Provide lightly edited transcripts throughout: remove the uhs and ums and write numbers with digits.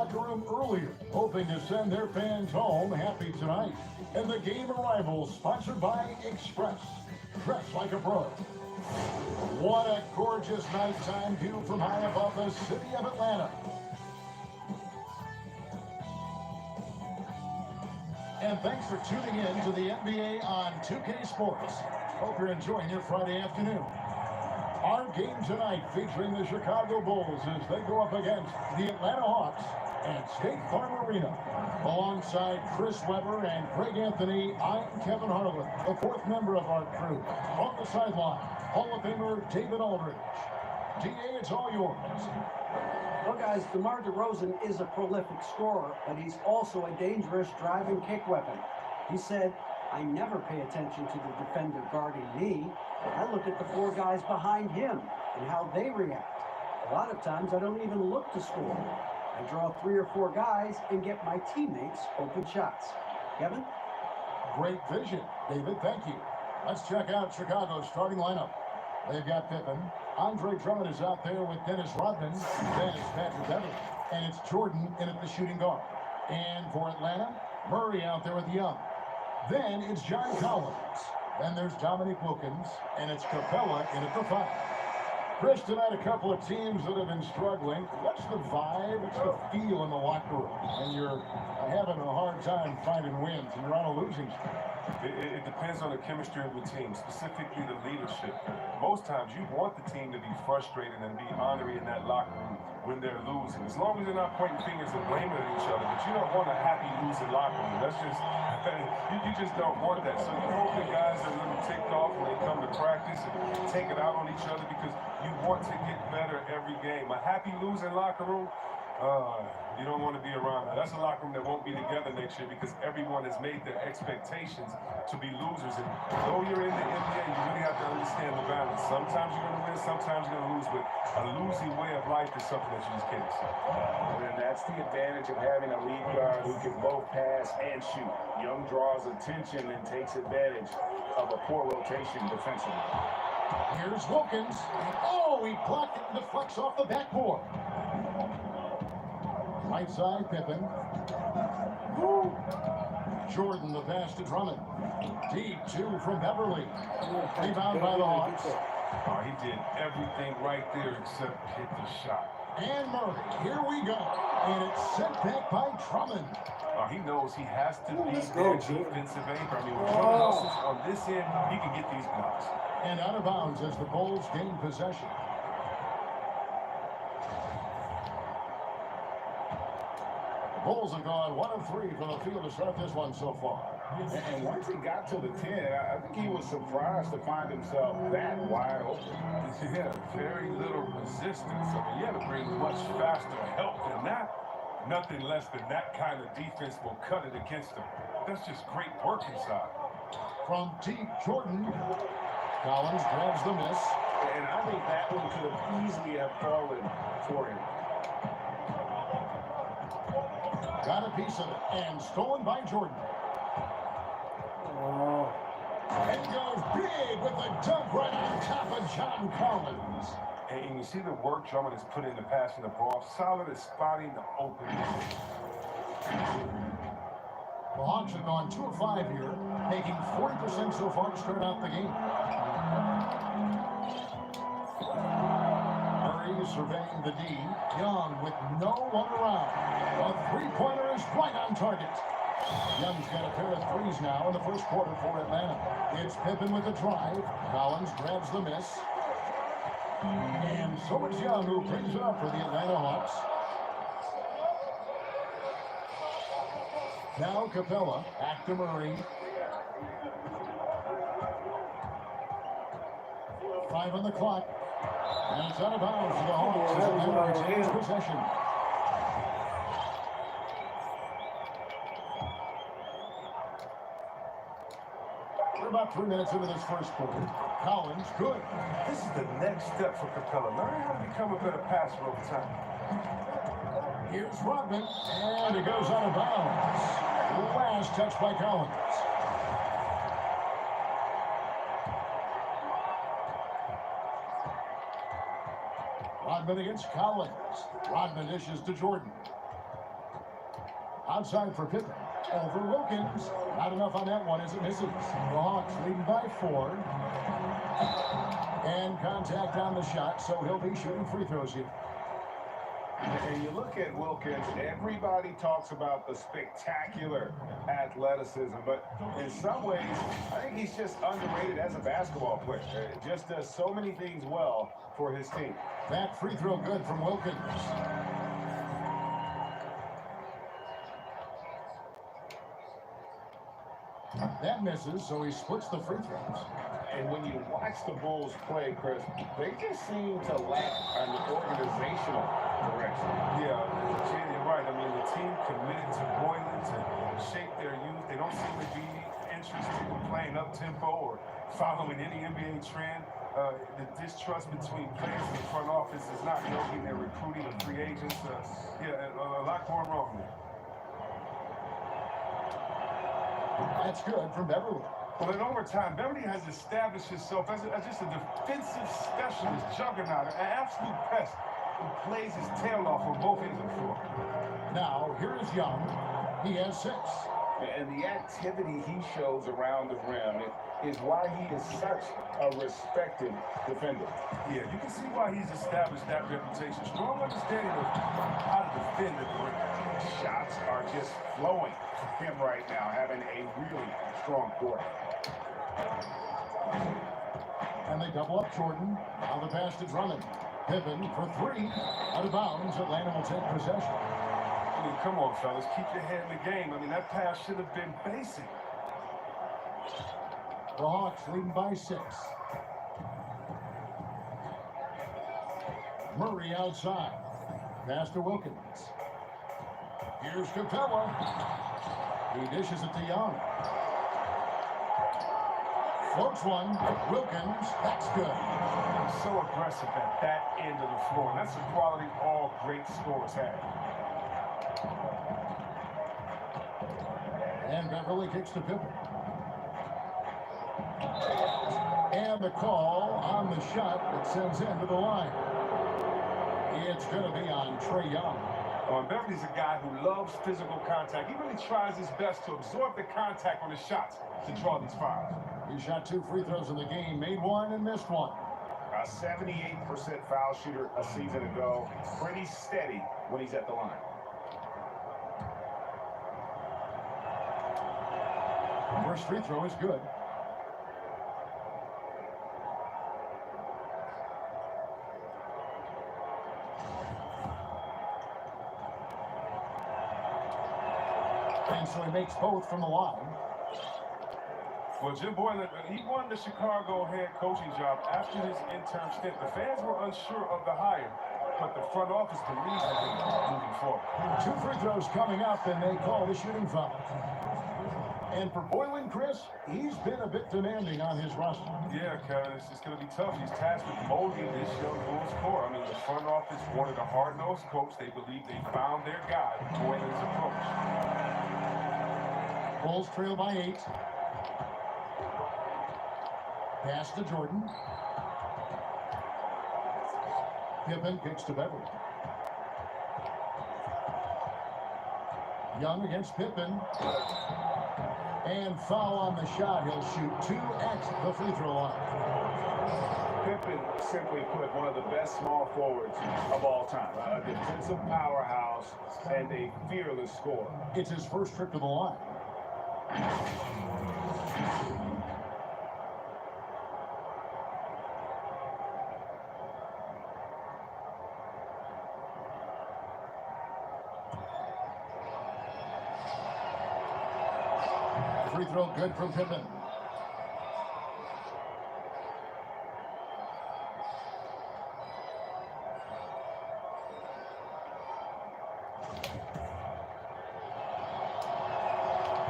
locker room earlier, hoping to send their fans home happy tonight. And the game arrival sponsored by Express. Dress like a pro. What a gorgeous nighttime view from high above the city of Atlanta. And thanks for tuning in to the NBA on 2K Sports. Hope you're enjoying your Friday afternoon. Our game tonight featuring the Chicago Bulls as they go up against the Atlanta Hawks at State Farm Arena. Alongside Chris Webber and Greg Anthony, I'm Kevin Harlan, the fourth member of our crew. On the sideline, Hall of Famer David Aldridge. DA, it's all yours. Well, guys, DeMar DeRozan is a prolific scorer, but he's also a dangerous driving kick weapon. He said, "I never pay attention to the defender guarding me. I look at the four guys behind him and how they react. A lot of times I don't even look to score. I draw 3 or 4 guys and get my teammates open shots." Kevin? Great vision, David. Thank you. Let's check out Chicago's starting lineup. They've got Pippen. Andre Drummond is out there with Dennis Rodman. Then it's Patrick Beverley. And it's Jordan in at the shooting guard. And for Atlanta, Murray out there with Young. Then it's John Collins. Then there's Dominique Wilkins. And it's Capella in at the 5. Chris, tonight a couple of teams that have been struggling. What's the vibe? What's the feel in the locker room when you're having a hard time finding wins and you're on a losing streak? It depends on the chemistry of the team, specifically the leadership. Most times you want the team to be frustrated and be honorary in that locker room when they're losing. As long as they're not pointing fingers and blaming each other, but you don't want a happy losing locker room. That's just, you just don't want that. So you hope the guys are a little ticked off when they come to practice and take it out on each other because you want to get better every game. A happy losing locker room, you don't want to be around that. That's a locker room that won't be together next year because everyone has made their expectations to be losers. And though you're in the NBA, you really have to understand the balance. Sometimes you're going to win, sometimes you're going to lose, but a losing way of life is something that you just can't accept. And that's the advantage of having a lead guard who can both pass and shoot. Young draws attention and takes advantage of a poor rotation defensively. Here's Wilkins. Oh, he blocked it and deflects off the backboard. Right side, Pippen. Woo. Jordan, the pass to Drummond. Deep 2 from Beverley. Rebound by the Hawks. Oh, he did everything right there except hit the shot. And Murray, here we go. And it's sent back by Drummond. He knows he has to be their defensive anchor. I mean, when Drummond hustles on this end, he can get these blocks. And out of bounds as the Bulls gain possession. The Bulls have gone 1 of 3 from the field to start this one so far. And once he got to the 10, I think he was surprised to find himself that wide open. Yeah, very little resistance. I mean, you had to bring much faster help than that. Nothing less than that kind of defense will cut it against him. That's just great work inside. From deep, Jordan. Collins grabs the miss. And I think that one could have easily have fallen for him. Got a piece of it, and stolen by Jordan. And goes big with a dunk right on top of John Collins. And you see the work Drummond has put into passing the ball. Solid at spotting the open. The Hawks have gone 2 of 5 here, making 40% so far to start out the game. Murray surveying the D. Young with no one around. A three-pointer is right on target. Young's got a pair of threes now in the first quarter for Atlanta. It's Pippen with the drive. Collins grabs the miss. And so it's Young who brings it up for the Atlanta Hawks. Now Capella, back to Murray. 5 on the clock. And it's out of bounds for the Hawks as Atlanta retains possession. We're about 3 minutes into this first quarter. Collins, good. This is the next step for Capella. Learn how to become a better passer over time. Here's Rodman, and it goes out of bounds. Last touch by Collins. Rodman against Collins. Rodman dishes to Jordan. Outside for Pippen. Over Wilkins. Not enough on that one as it misses. The Hawks leading by 4. And contact on the shot, so he'll be shooting free throws here. And you look at Wilkins, everybody talks about the spectacular athleticism, but in some ways, I think he's just underrated as a basketball player. Just does so many things well for his team. That free throw good from Wilkins. That misses, so he splits the free throws. And when you watch the Bulls play, Chris, they just seem to lack an organizational direction. Yeah, Jay, you're right. I mean, the team committed to Boylan to shape their youth. They don't seem to be interested in playing up-tempo or following any NBA trend. The distrust between players and the front office is not helping their recruiting of free agents. A lot going wrong there. That's good from Beverly. Well, in overtime, Beverly has established himself as just a defensive specialist, juggernaut, an absolute pest who plays his tail off on both ends of the floor. Now, here is Young. He has 6. And the activity he shows around the rim is why he is such a respected defender. Yeah, you can see why he's established that reputation. Strong understanding of how to defend at the rim. Shots are just flowing for him right now, having a really strong quarter. And they double up Jordan. Now the pass to Drummond. Pippen for 3. Out of bounds. Atlanta will take possession. I mean, come on, fellas. Keep your head in the game. I mean, that pass should have been basic. The Hawks leading by 6. Murray outside. Pass to Wilkins. Here's Capella. He dishes it to Young. Floats one. Wilkins. That's good. So aggressive at that end of the floor. That's a quality all great scorers have. And Beverly kicks to Pippen. And the call on the shot that sends him to the line. It's going to be on Trae Young. Beverly's a guy who loves physical contact. He really tries his best to absorb the contact on his shots to draw these fouls. He shot 2 free throws in the game, made 1 and missed 1. A 78% foul shooter a season ago. Pretty steady when he's at the line. First free throw is good. And so he makes both from the line. Well, Jim Boylan, he won the Chicago head coaching job after his interim stint. The fans were unsure of the hire, but the front office believes in him moving forward. 2 free throws coming up, and they call the shooting foul. And for Boylan, Chris, he's been a bit demanding on his roster. Yeah, Kevin, it's going to be tough. He's tasked with molding this young Bulls core. I mean, the front office wanted a hard-nosed coach. They believe they found their guy with Boylan's approach. Bulls trail by 8. Pass to Jordan. Pippen kicks to Beverly. Young against Pippen. And foul on the shot. He'll shoot 2 at the free throw line. Pippen, simply put, one of the best small forwards of all time. A defensive powerhouse and a fearless scorer. It's his first trip to the line. Free throw good from Pippen.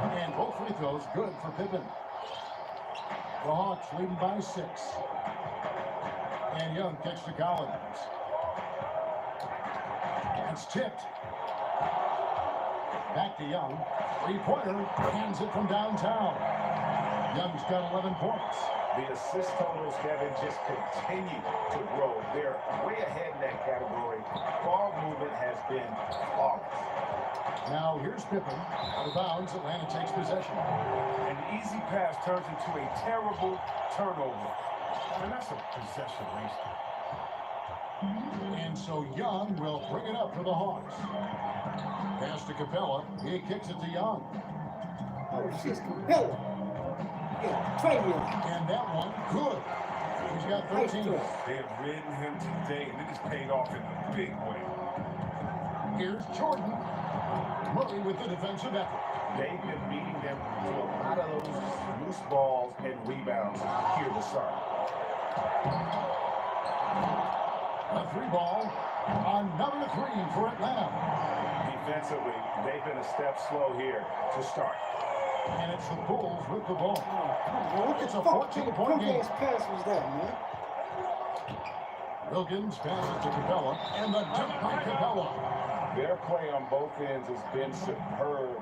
And both free throws good for Pippen. The Hawks leading by 6. And Young kicks to Collins. It's tipped. Back to Young. 3-pointer. Hands it from downtown. Young's got 11 points. The assist totals, Kevin, just continue to grow. They're way ahead in that category. Ball movement has been flawless. Now here's Pippen. Out of bounds, Atlanta takes possession. An easy pass turns into a terrible turnover. And that's a possession waster. And so Young will bring it up for the Hawks. Pass to Capella. He kicks it to Young. Oh, she's Capella. Yeah, Travion. And that one, good. He's got 13. They have ridden him today, and it has paid off in a big way. Here's Jordan. Murray with the defensive effort. They've been beating them to a lot of those loose balls and rebounds here to start. A three ball. Another three for Atlanta. Defensively, they've been a step slow here to start. And it's the Bulls with the ball. What It's the a fuck 14-point game. ass pass was that, man? Wilkins passes to Capella. And the dunk by Capella. Their play on both ends has been superb.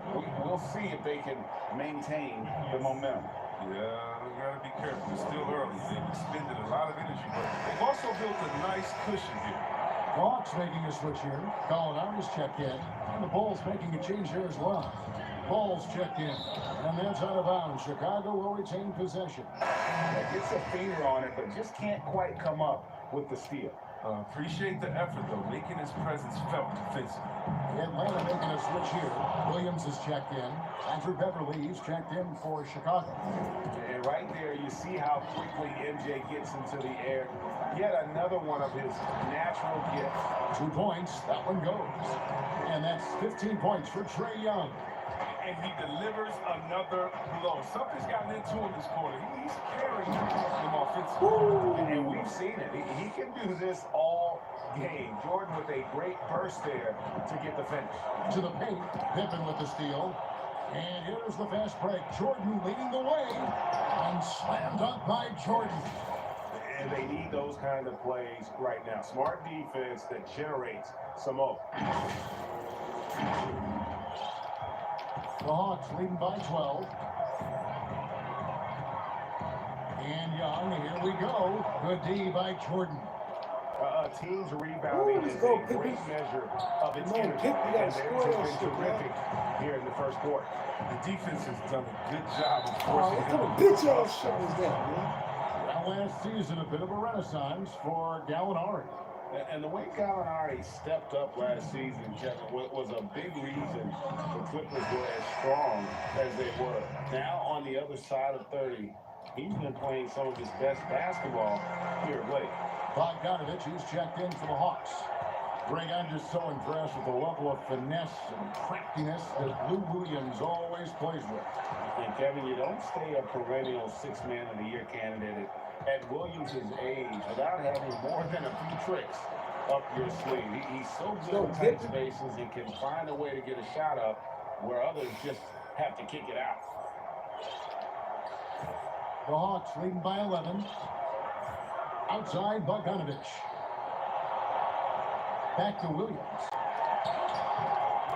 We'll see if they can maintain the momentum. Yeah, we got to be careful. It's still early. They've expended a lot of energy, but they've also built a nice cushion here. The Hawks making a switch here. Gallinari's checked in. And the Bulls making a change there as well. Bulls checked in. And that's out of bounds. Chicago will retain possession. Gets a finger on it, but just can't quite come up with the steal. Appreciate the effort, though, making his presence felt defensively. Atlanta making a switch here. Williams is checked in. Andrew Beverly, he's checked in for Chicago. And right there, you see how quickly MJ gets into the air. Yet another one of his natural gifts. 2 points. That one goes. And that's 15 points for Trae Young. And he delivers another blow. Something's gotten into him this quarter. He's carrying them offensively. And we've seen it. He can do this all game. Jordan with a great burst there to get the finish. To the paint. Pippen with the steal. And here's the fast break. Jordan leading the way. And slammed up by Jordan. And they need those kind of plays right now. Smart defense that generates some more. The Hawks leading by 12. And Young, here we go. Good D by Jordan. Teams rebounding is go, a great Pippen. measure of its Come on, energy. Pippen, you gotta And score theirs that has shit, been man. terrific here in the first quarter. The defense has done a good job of Oh, forcing what him kind of to bitch tough ass shit was shots. that, man? That last season, a bit of a renaissance for Gallinari. And the way Gallinari stepped up last season, Kevin, was a big reason the Clippers were as strong as they were. Now, on the other side of 30, he's been playing some of his best basketball here of late. Bogdanovich, he's checked in for the Hawks. Greg, I'm just so impressed with the level of finesse and craftiness that Lou Williams always plays with. And Kevin, you don't stay a perennial six-man of the year candidate at Williams' age without having more than a few tricks up your sleeve. He's so good in tight spaces and can find a way to get a shot up where others just have to kick it out. The Hawks leading by 11. Outside, Bogdanovich. Back to Williams.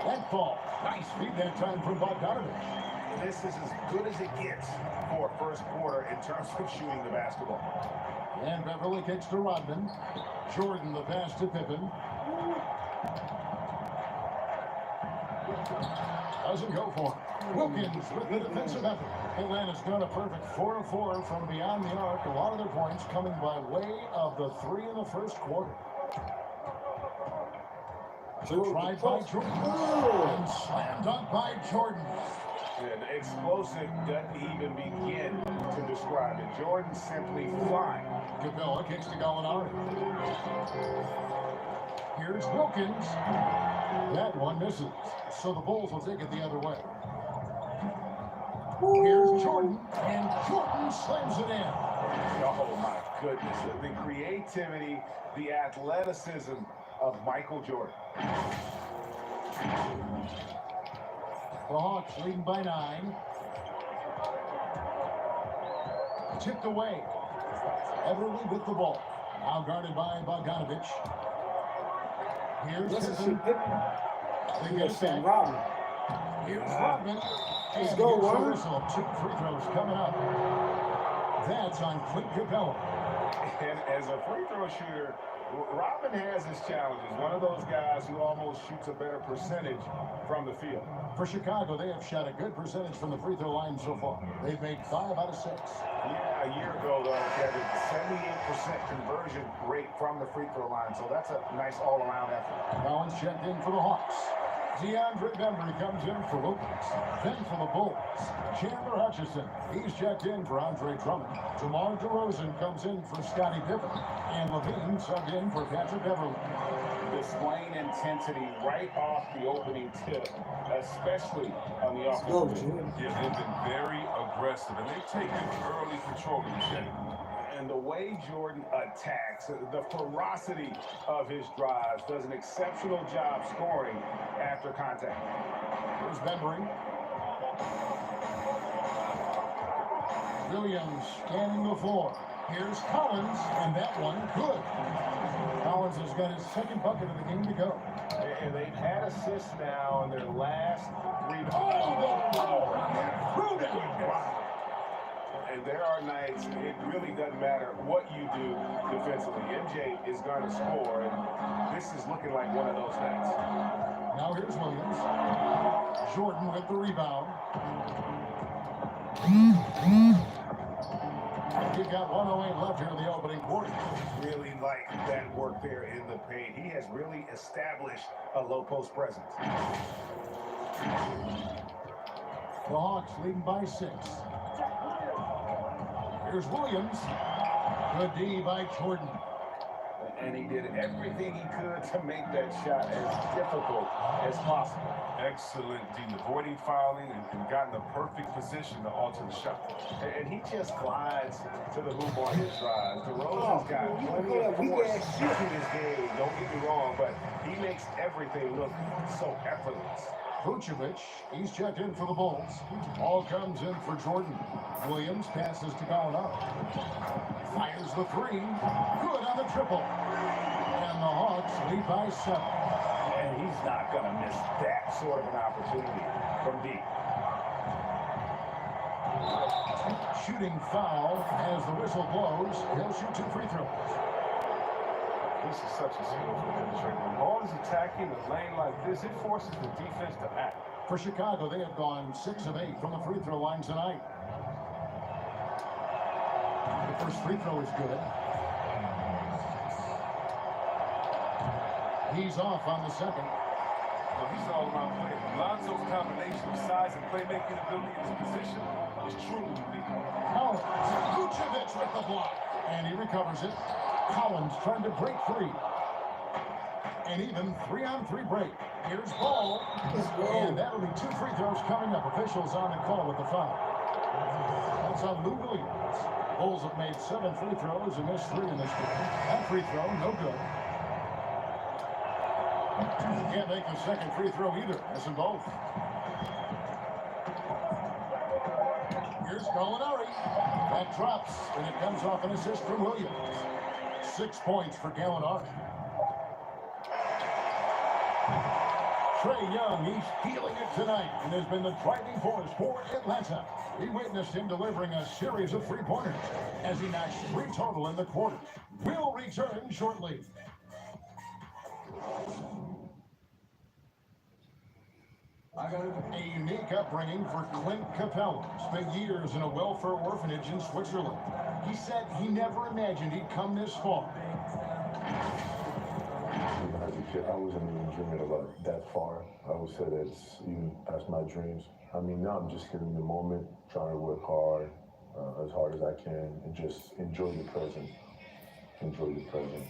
That ball. Nice feed that time from Bogdanovich. This is as good as it gets for first quarter in terms of shooting the basketball. And Beverly kicks to Rodman. Jordan the pass to Pippen. Doesn't go for it. Wilkins with the defensive effort. Atlanta's done a perfect 4 of 4 from beyond the arc. A lot of their points coming by way of the 3 in the first quarter. Tried by Jordan. And slammed dunk by Jordan. And explosive doesn't even begin to describe it. Jordan simply flying. Capella kicks to Gallinari. Here's Wilkins. That one misses. So the Bulls will take it the other way. Here's Jordan. And Jordan slams it in. Oh my goodness. The creativity, the athleticism of Michael Jordan. The Hawks leading by 9. Tipped away. Everly with the ball. Now guarded by Bogdanovich. Here's That's a Pippen. shit Pippen. They get it back. Rodman. Here's Rodman. Let's And go, here's the Rodman. whistle. 2 free throws coming up. That's on Clint Capella. And as a free throw shooter, Robin has his challenges. One of those guys who almost shoots a better percentage from the field. For Chicago, they have shot a good percentage from the free throw line so far. They've made 5 out of 6. Yeah, a year ago, though, Kevin, 78% conversion rate from the free throw line. So that's a nice all-around effort. Collins checked in for the Hawks. DeAndre Bembry comes in for Lucas. Then for the Bulls, Chandler Hutchison. He's checked in for Andre Drummond. DeMar DeRozan comes in for Scottie Pippen. And Levine subbed in for Patrick Beverley. Displaying intensity right off the opening tip, especially on the Go, offensive end. Jordan. Yeah, they've been very aggressive, and they've taken early control of this game. And the way Jordan attacks, the ferocity of his drives, does an exceptional job scoring after contact. Here's Bembry. Williams scanning the floor. Here's Collins, and that one good. Collins has got his second bucket of the game to go. And they've had assists now in their last 3. Oh, the power on that Pruden. Wow. And there are nights it really doesn't matter what you do defensively. MJ is going to score, and this is looking like one of those nights. Now here's Williams. Jordan with the rebound. You've got 1:08 left here in the opening quarter. Really like that work there in the paint. He has really established a low post presence. The Hawks leading by 6. Here's Williams. Good D by Jordan. And he did everything he could to make that shot as difficult as possible. Excellent D, avoiding fouling and gotten the perfect position to alter the shot. And he just glides to the hoop on his drive. DeRozan's got Oh, plenty of force to his game, don't get me wrong, but he makes everything look so effortless. Vucevic, he's checked in for the Bulls. Ball comes in for Jordan. Williams passes to Gallinari. Fires the 3. Good on the triple. And the Hawks lead by 7. And he's not going to miss that sort of an opportunity from deep. Shooting foul as the whistle blows. He'll shoot 2 free throws. This is such a skillful penetrator. When the ball is attacking the lane like this, it forces the defense to act. For Chicago, they have gone 6 of 8 from the free throw line tonight. The first free throw is good. He's off on the second. Well, he's all around player. Lonzo's combination of size and playmaking ability in his position is truly unique. Collins, Vucevic with the block. And he recovers it. Collins trying to break free. And even 3-on-3 break. Here's Ball. Let's go. And that'll be 2 free throws coming up. Officials on the call with the foul. That's on Lou Williams. Bulls have made 7 free throws and missed 3 in this game. That free throw, no good. Can't make the second free throw either. Missing both. Here's Gallinari. That drops, and it comes off an assist from Williams. 6 points for Gallinari. Trae Young, he's feeling it tonight and has been the driving force for Atlanta. We witnessed him delivering a series of three-pointers as he notched 3 total in the quarter. We'll return shortly. A unique upbringing for Clint Capella. Spent years in a welfare orphanage in Switzerland. He said he never imagined he'd come this far. As a kid, I wasn't even dreaming about that far. I would say that's even past my dreams. I mean, now I'm just here in the moment, trying to work hard as I can, and just enjoy the present. Enjoy the present.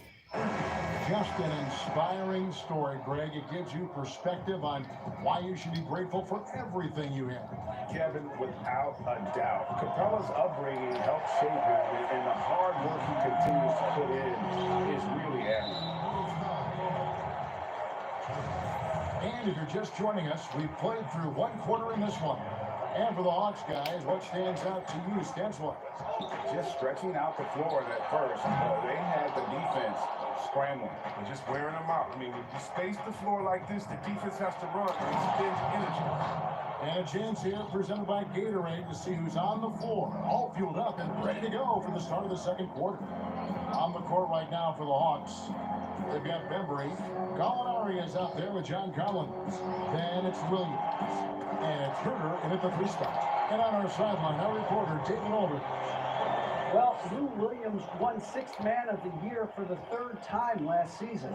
Just an inspiring story, Greg. It gives you perspective on why you should be grateful for everything you have. Kevin, without a doubt, Capella's upbringing helped shape him, and the hard work he continues to put in is really admirable. And if you're just joining us, we've played through 1 quarter in this one. And for the Hawks guys, what stands out to you stats-wise? Just stretching out the floor at first, they had the defense scrambling. And just wearing them out. I mean, when you space the floor like this, the defense has to run and expend energy. And a chance here presented by Gatorade to see who's on the floor, all fueled up and ready to go for the start of the second quarter. On the court right now for the Hawks, they've got Bembry. Gallinari is out there with John Collins. Then it's Williams. And it's Herder in at the 3 spot. And on our sideline, our reporter, Dayton Aldridge. Well, Lou Williams won Sixth Man of the Year for the 3rd time last season.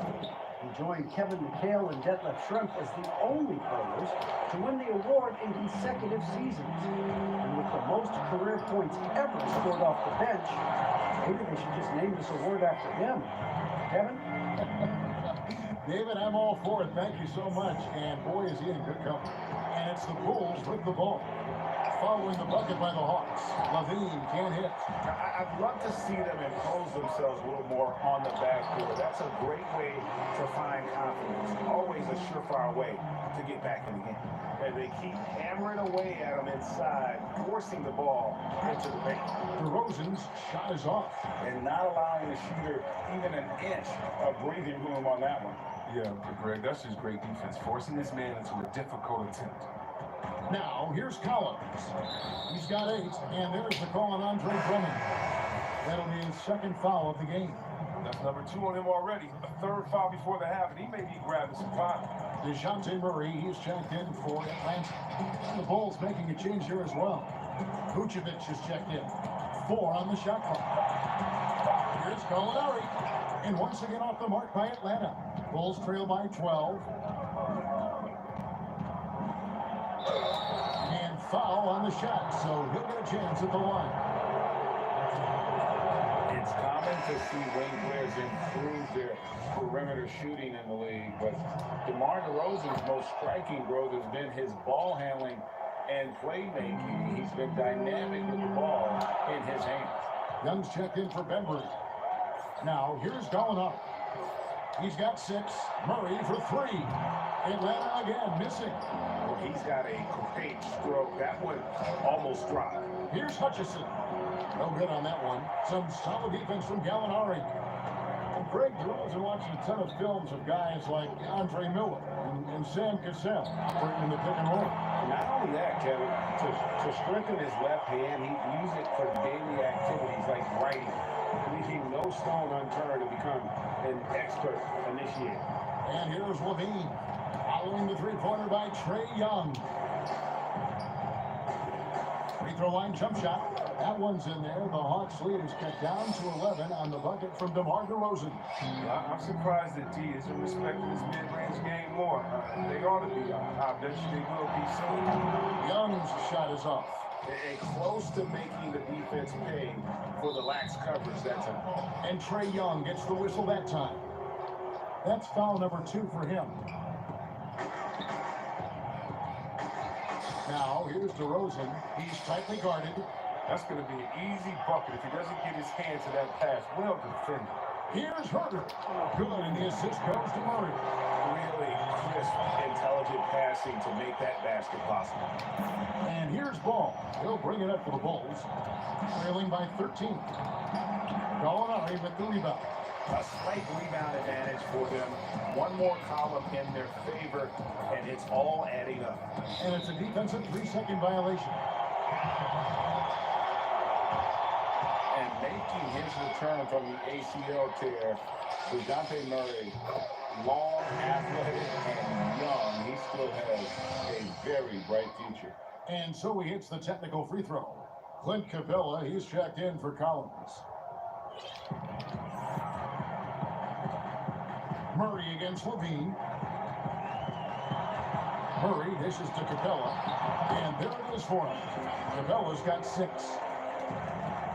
He joined Kevin McHale and Detlef Schrempf as the only players to win the award in consecutive seasons. And with the most career points ever scored off the bench, maybe they should just name this award after him. Kevin? David, I'm all for it. Thank you so much. And boy, is he in good company. And it's the Bulls with the ball. Following the bucket by the Hawks. Levine can't hit. I'd love to see them impose themselves a little more on the backcourt. That's a great way to find confidence. Always a surefire way to get back in the game. And they keep hammering away at them inside, forcing the ball into the paint. DeRozan's shot is off. And not allowing the shooter even an inch of breathing room on that one. Yeah, but Greg, that's just great defense, forcing this man into a difficult attempt. Now, here's Collins. He's got 8, and there's the call on Andre Drummond. That'll be his 2nd foul of the game. That's number 2 on him already. A 3rd foul before the half, and he may be grabbing some foul. DeJounte Murray, he's checked in for Atlanta. The Bulls making a change here as well. Vucevic is checked in. 4 on the shot clock. Here's Gallinari. And once again off the mark by Atlanta. Bulls trail by 12. And foul on the shot, so he'll get a chance at the line. It's common to see wing players improve their perimeter shooting in the league, but DeMar DeRozan's most striking growth has been his ball handling and playmaking. He's been dynamic with the ball in his hands. Young's checked in for Bembry. Now, here's Gallinari. He's got 6. Murray for 3. Atlanta again missing. Well, he's got a great stroke. That one almost dropped. Here's Hutchison. No good on that one. Some solid defense from Gallinari. And Craig DeRozan watching a ton of films of guys like Andre Miller and Sam Cassell working in the pick and roll. Not only that, Kevin, to strengthen his left hand, he'd use it for daily activities like writing, leaving no stone unturned to become an expert initiator. And here's Levine, following the 3-pointer by Trae Young. Free throw line jump shot. That one's in there. The Hawks lead is cut down to 11 on the bucket from DeMar DeRozan. I'm surprised that D isn't respecting his mid-range game more. They ought to be. I bet you they will be soon. Young's shot is off. And close to making the defense pay for the lax coverage that time. And Trae Young gets the whistle that time. That's foul number 2 for him. Now, here's DeRozan. He's tightly guarded. That's going to be an easy bucket if he doesn't get his hand to that pass. Well defended. Here's Herder. Good, and the assist goes to Murray. Really crisp, intelligent passing to make that basket possible. And here's Ball. He'll bring it up for the Bulls. Trailing by 13. Gallinari with the rebound. A slight rebound advantage for them. One more column in their favor, and it's all adding up. And it's a defensive 3-second violation. And making his return from the ACL tear, DeJounte Murray, long, athletic, and young, he still has a very bright future. And so he hits the technical free throw. Clint Capella, he's checked in for Collins. Murray against Levine. Murray dishes to Capella. And there it is for him. Capella's got 6.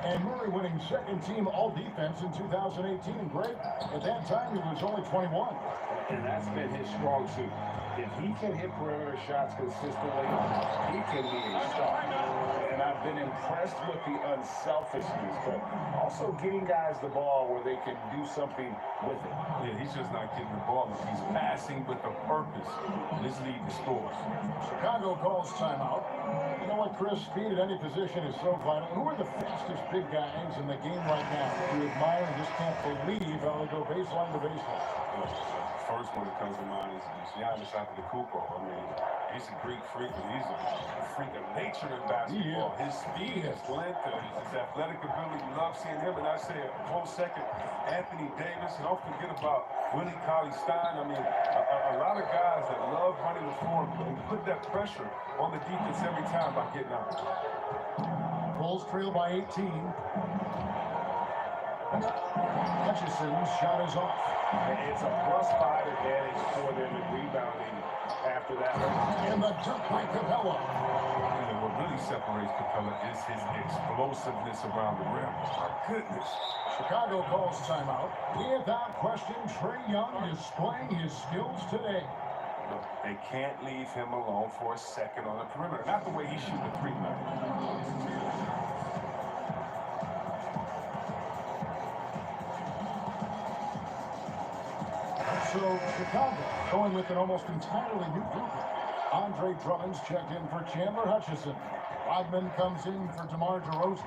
And Murray winning 2nd team all-defense in 2018. And Greg, at that time, he was only 21. And that's been his strong suit. If he can hit perimeter shots consistently, he can be a star. And I've been impressed with the unselfishness, but also getting guys the ball where they can do something with it. Yeah, he's just not getting the ball. He's passing with a purpose. And this lead the scores. Chicago calls timeout. You know what, Chris? Speed at any position is so vital. Who are the fastest big guys in the game right now? You admire and just can't believe how they go baseline to baseline. first one that comes to mind is Giannis Antetokounmpo. I mean, he's a Greek freak, but he's a freak of nature in basketball. His speed, his length, his athletic ability. You love seeing him. And I say a close second, Anthony Davis. And don't forget about Willie Cauley-Stein. I mean, a lot of guys that love running the floor and put that pressure on the defense every time by getting out. Bulls trail by 18. Hutchison's shot is off. It's a +5 advantage for them in rebounding after that. And the dunk by Capella. And what really separates Capella is his explosiveness around the rim. My goodness. Chicago calls timeout. Without question, Trae Young displaying his skills today. Look, they can't leave him alone for a second on the perimeter. Not the way he shoots the three now. So Chicago going with an almost entirely new group. Andre Drummond's checked in for Chandler Hutchison. Rodman comes in for DeMar DeRozan.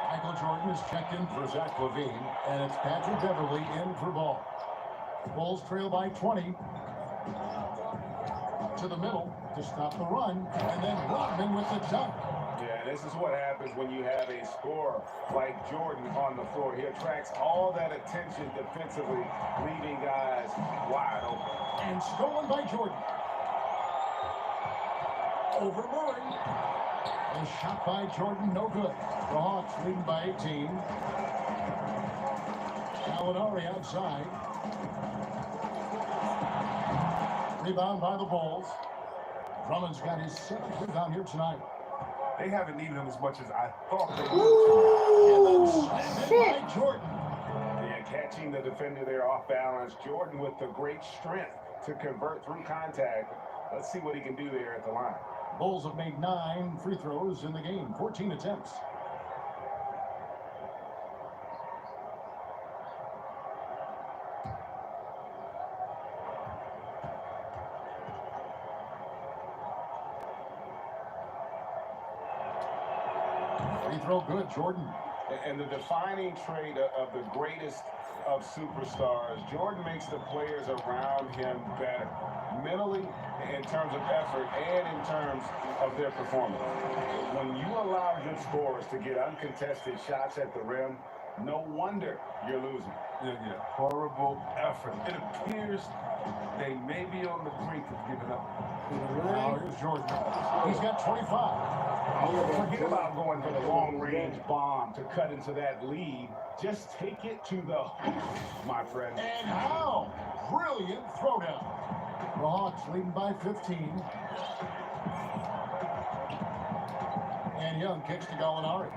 Michael Jordan is checked in for Zach LaVine. And it's Patrick Beverly in for Ball. Bulls trail by 20. To the middle to stop the run. And then Rodman with the dunk. Yeah, this is what happens when you have a scorer like Jordan on the floor. He attracts all that attention defensively, leaving guys wide open. And stolen by Jordan. Over Murray. A shot by Jordan, no good. The Hawks leading by 18. Gallinari outside. Rebound by the Bulls. Drummond's got his second rebound here tonight. They haven't needed him as much as I thought they would. Ooh, shit. By Jordan. Yeah, catching the defender there off balance. Jordan with the great strength to convert through contact. Let's see what he can do there at the line. Bulls have made 9 free throws in the game, 14 attempts. Free throw good, Jordan. And the defining trait of the greatest of superstars, Jordan makes the players around him better, mentally, in terms of effort, and in terms of their performance. When you allow good scorers to get uncontested shots at the rim, no wonder you're losing. Yeah. Horrible effort. It appears they may be on the brink of giving up. Now here's Jordan. He's got 25. Forget about going for the long-range bomb to cut into that lead. Just take it to the hoop, my friend. And how? Brilliant throwdown. The Hawks leading by 15. And Young kicks to Gallinari.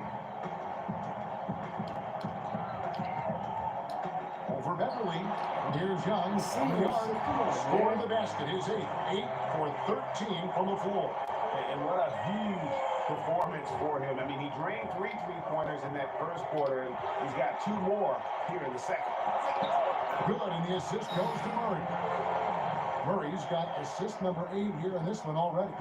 Over Beverly. And here's Young from the arc. Scoring the basket. His 8 for 13 from the floor. And what a huge performance for him. I mean, he drained 3 3-pointers in that first quarter, and he's got 2 more here in the second. Good, and the assist goes to Murray. Murray's got assist number 8 here in this one already.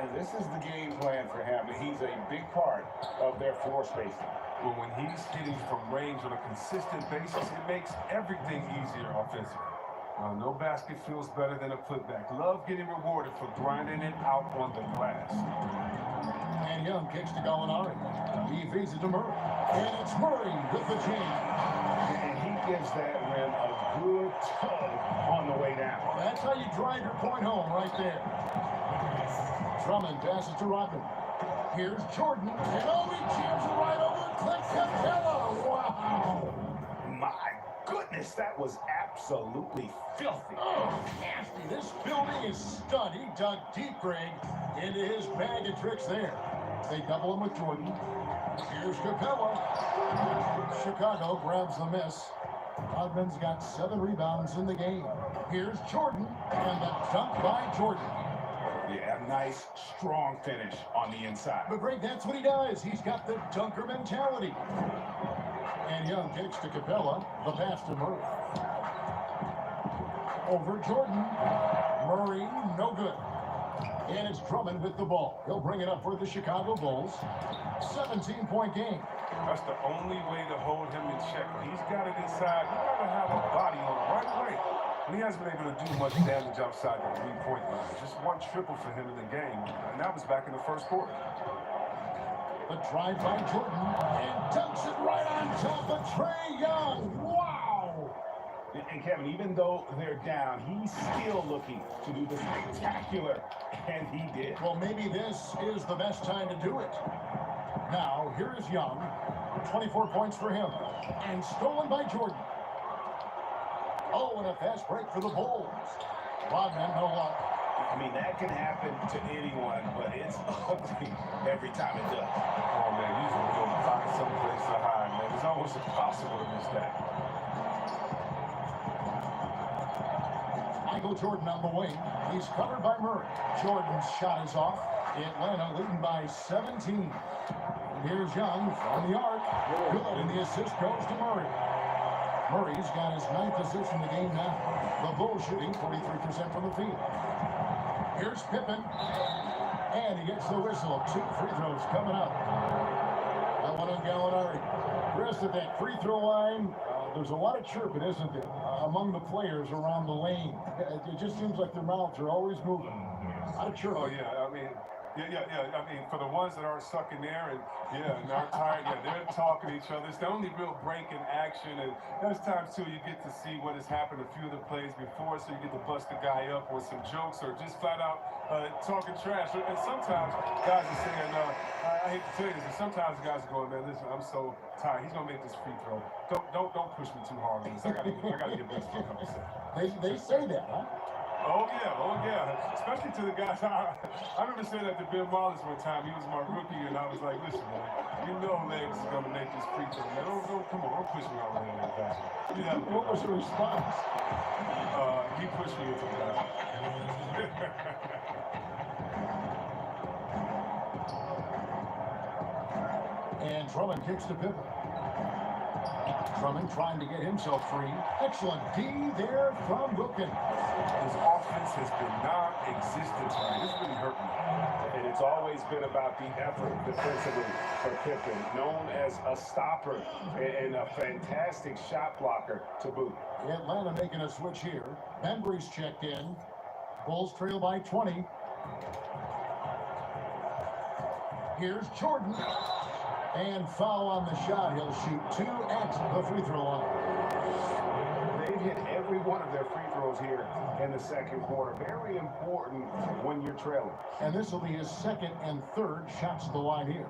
And this is the game plan for him. He's a big part of their floor spacing. Well, when he's hitting from range on a consistent basis, it makes everything easier offensively. No basket feels better than a putback. Love getting rewarded for grinding it out on the glass. And Young kicks to Gallinari. He feeds it to Murray. And it's Murray with the jam. And he gives that rim a good tug on the way down. That's how you drive your point home right there. Drummond passes to Rodman. Here's Jordan. And oh, he jams it right over Clint Capella. Wow. My goodness, that was absolutely filthy. Oh, nasty. This building is stunned. He dug deep, Greg, into his bag of tricks there. They double him with Jordan. Here's Capella. Chicago grabs the miss. Rodman's got 7 rebounds in the game. Here's Jordan, and the dunk by Jordan. Yeah, nice, strong finish on the inside. But Greg, that's what he does. He's got the dunker mentality. And Young kicks to Capella. The pass to Murray. Over Jordan. Murray, no good. And it's Drummond with the ball. He'll bring it up for the Chicago Bulls. 17-point game. That's the only way to hold him in check. He's got it inside. You gotta have a body on the right way. And he hasn't been able to do much damage outside the three-point line. Just one triple for him in the game, and that was back in the first quarter. The drive by Jordan, and dunks it right on top of Trae Young. Wow! And Kevin, even though they're down, he's still looking to do the spectacular, and he did. Well, maybe this is the best time to do it. Now, here is Young. 24 points for him. And stolen by Jordan. Oh, and a fast break for the Bulls. Rodman, no luck. I mean, that can happen to anyone, but it's ugly every time it does. Oh, man, he's going to go find someplace to hide, man. It's almost impossible to miss that. Michael Jordan on the wing. He's covered by Murray. Jordan's shot is off. Atlanta leading by 17. And here's Young from the arc. Good, and the assist goes to Murray. Murray's got his 9th assist in the game now. The Bulls shooting 43% from the field. Here's Pippen. And he gets the whistle. 2 free throws coming up. That one on Gallinari. Rest of that free throw line. There's a lot of chirping, isn't there, among the players around the lane. It just seems like their mouths are always moving. A lot of chirping. Oh, yeah, I mean, I mean, for the ones that aren't stuck in there and, not tired, they're talking to each other. It's the only real break in action, and there's times, too, you get to see what has happened a few of the plays before, so you get to bust the guy up with some jokes or just flat out talking trash. And sometimes guys are saying, I hate to tell you this, but sometimes guys are going, man, listen, I'm so tired. He's going to make this free throw. Don't push me too hard on this. I got to get this for a couple seconds. They say that, huh? Oh yeah. Especially to the guys. I remember saying that to Ben Wallace one time. He was my rookie, and I was like, listen, man, you know Legs is going to make this free throw, man. Come on, don't push me over there like that. What was the response? He pushed me into the basket. And Drummond kicks to Pippen. Drummond trying to get himself free. Excellent D there from Wilkins. His offense has been non-existent tonight. It's really hurt me. And it's always been about the effort defensively for Pippen, known as a stopper and a fantastic shot blocker to boot. Atlanta making a switch here. Bembry's checked in. Bulls trail by 20. Here's Jordan. And foul on the shot. He'll shoot 2 at the free throw line. They've hit every one of their free throws here in the second quarter. Very important when you're trailing. And this will be his 2nd and 3rd shots at the line here.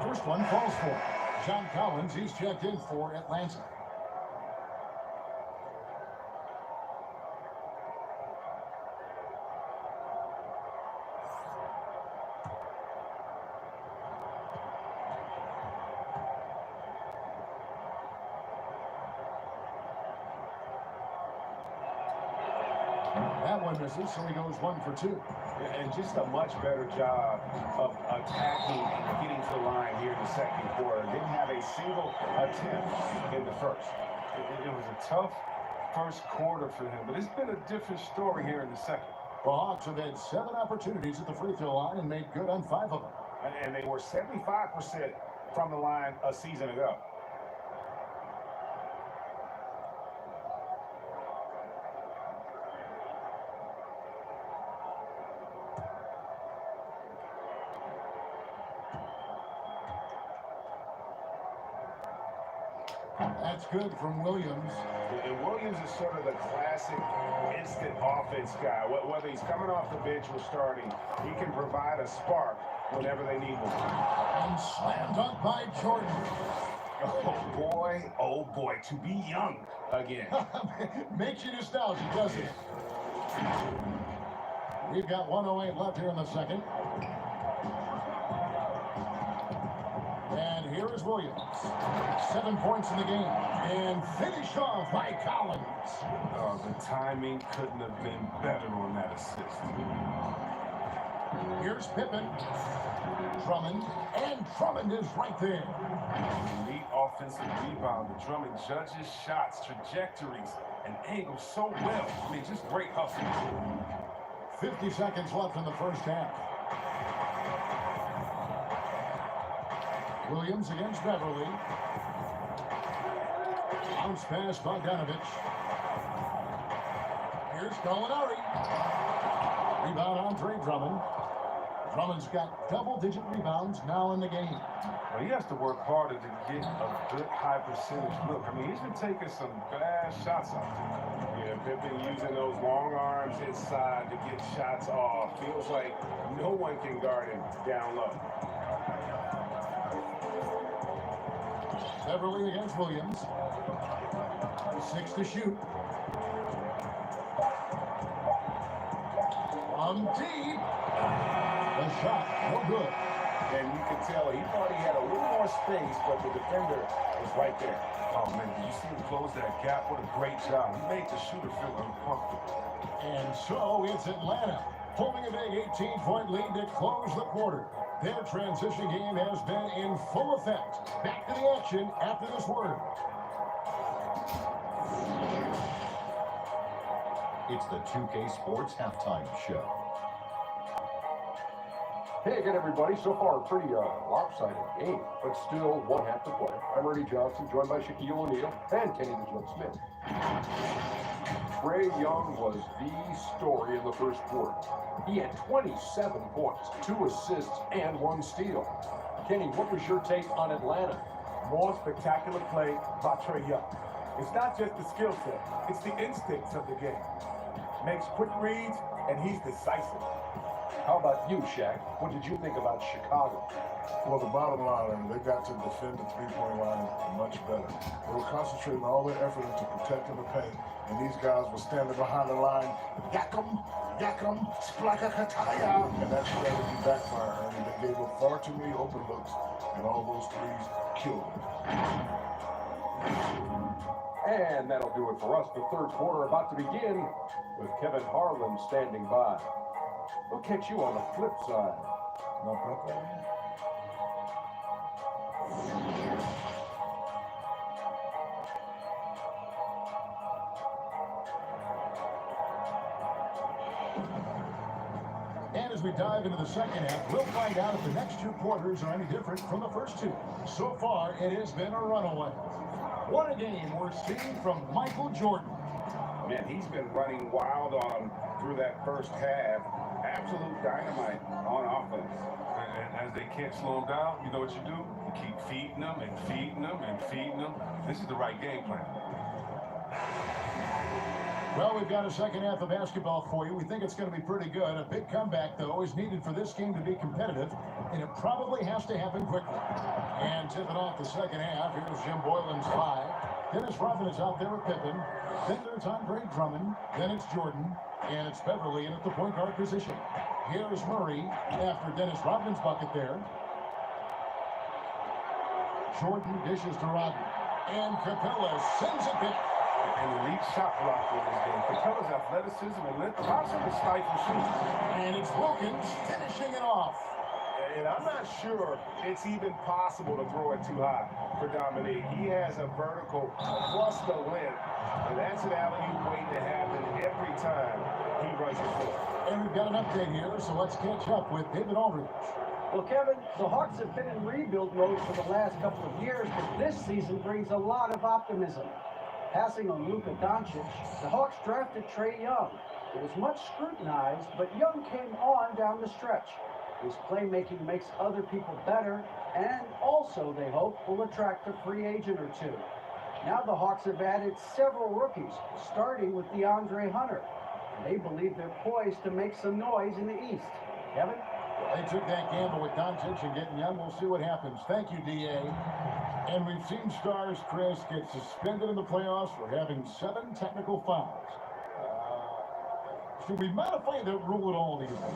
First one falls for him. John Collins, he's checked in for Atlanta. That one misses, so he goes 1 for 2. And just a much better job of attacking and getting to the line here in the second quarter. Didn't have a single attempt in the first. It was a tough first quarter for him, but it's been a different story here in the second. The Hawks have had 7 opportunities at the free throw line and made good on 5 of them. And they were 75% from the line a season ago. That's good from Williams. And Williams is sort of the classic instant offense guy. Whether he's coming off the bench or starting, he can provide a spark whenever they need one. And slam dunk by Jordan. Oh boy, to be young again. Makes you nostalgic, doesn't it? We've got 1:08 left here in the second. And here is Williams. 7 points in the game. And finished off by Collins. Oh, the timing couldn't have been better on that assist. Here's Pippen. Drummond. And Drummond is right there. Elite offensive rebound. The Drummond judges shots, trajectories, and angles so well. I mean, just great hustle. 50 seconds left in the first half. Williams against Beverly. Bounce pass, Bogdanovich. Here's Gallinari. Rebound, Andre Drummond. Drummond's got double-digit rebounds now in the game. Well, he has to work harder to get a good high percentage look. I mean, he's been taking some bad shots out there. Yeah, Pippen using those long arms inside to get shots off. Feels like no one can guard him down low. Beverly against Williams. 6 to shoot. From deep. The shot, no good. And you can tell he thought he had a little more space, but the defender was right there. Oh, man, did you see him close that gap? What a great job. He made the shooter feel uncomfortable. And so it's Atlanta holding a big 18-point lead to close the quarter. Their transition game has been in full effect. Back to the action after this word. It's the 2K Sports Halftime Show. Hey again, everybody. So far, a pretty lopsided game, but still one half to play. I'm Ernie Johnson, joined by Shaquille O'Neal and Kenny the Jet Smith. Trae Young was the story in the first quarter. He had 27 points, 2 assists, and 1 steal. Kenny, what was your take on Atlanta? More spectacular play by Trae Young. It's not just the skill set, it's the instincts of the game. Makes quick reads, and he's decisive. How about you, Shaq? What did you think about Chicago? Well, the bottom line, they got to defend the three-point line much better. They were concentrating all their effort into protecting the paint, and these guys were standing behind the line, Yakam, Splakakataya, and that strategy backfired. I mean, they gave up far too many open looks, and all those threes killed them. And that'll do it for us. The third quarter about to begin with Kevin Harlan standing by. We'll catch you on the flip side. No problem. And as we dive into the second half, we'll find out if the next 2 quarters are any different from the first 2. So far, it has been a runaway. What a game we're seeing from Michael Jordan. Man, he's been running wild on them through that first half. Absolute dynamite on offense. And as they can't slow him down, you know what you do? You keep feeding them and feeding them and feeding them. This is the right game plan. Well, we've got a second half of basketball for you. We think it's going to be pretty good. A big comeback, though, is needed for this game to be competitive, and it probably has to happen quickly. And tipping off the second half, here's Jim Boylan's 5. Dennis Rodman is out there with Pippen. Then there's Andre Drummond. Then it's Jordan. And it's Beverly in at the point guard position. Here's Murray after Dennis Rodman's bucket there. Jordan dishes to Rodman. And Capella sends it back. An elite shot blocker in this game. Capella's athleticism and length allows him to stifle shooters. And it's Wilkins finishing it off. And I'm not sure it's even possible to throw it too high for Dominique. He has a vertical plus the length, and that's an alley-oop waiting to happen every time he runs the floor. And we've got an update here, so let's catch up with David Aldridge. Well, Kevin, the Hawks have been in rebuild mode for the last couple of years, but this season brings a lot of optimism. Passing on Luka Doncic, the Hawks drafted Trae Young. It was much scrutinized, but Young came on down the stretch. His playmaking makes other people better, and also, they hope, will attract a free agent or 2. Now the Hawks have added several rookies, starting with DeAndre Hunter. They believe they're poised to make some noise in the East. Kevin? They took that gamble with Doncic and getting Young. We'll see what happens. Thank you, D.A. And we've seen stars, Chris, get suspended in the playoffs for having 7 technical fouls. Should we modify the rule at all, do you think?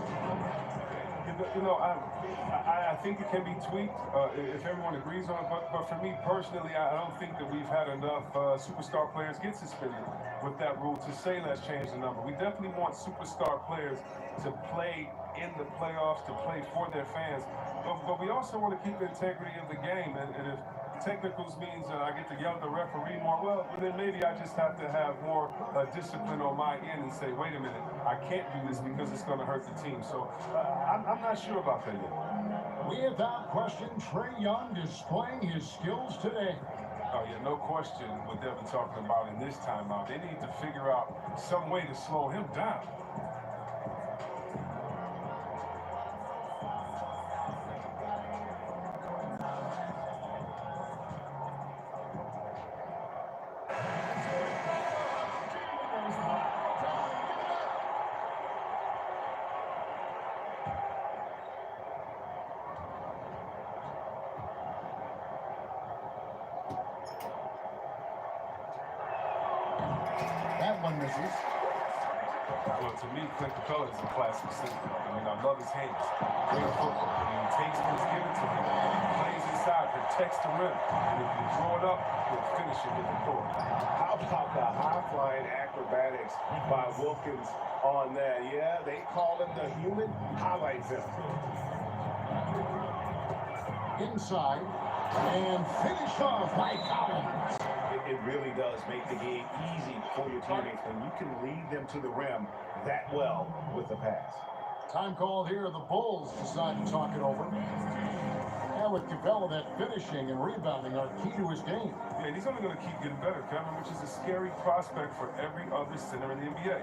You know, I think it can be tweaked if everyone agrees on it. But for me personally, I don't think that we've had enough superstar players get suspended with that rule to say let's change the number. We definitely want superstar players to play in the playoffs, to play for their fans. But we also want to keep the integrity of the game. And if technicals means that I get to yell at the referee more. Well, then maybe I just have to have more discipline on my end and say, wait a minute, I can't do this because it's going to hurt the team. So I'm not sure about that yet. Without question, Trae Young displaying his skills today. Oh, yeah, no question what they'll be talking about in this timeout. They need to figure out some way to slow him down. That one misses. Well, to me, Clint Capella is a classic center. I mean, I love his hands. Great football. I mean, he takes what's given to him. He plays inside, protects the rim. And if you throw it up, he'll finish it with the throw. How about the high-flying acrobatics by Wilkins on that? Yeah, they call him the human highlight film. Inside. And finished off by Collins. It really does make the game easy for your teammates when you can lead them to the rim that well with the pass. Time called here. The Bulls decide to talk it over. And with Capella, that finishing and rebounding are key to his game. Yeah, and he's only going to keep getting better, Kevin, which is a scary prospect for every other center in the NBA.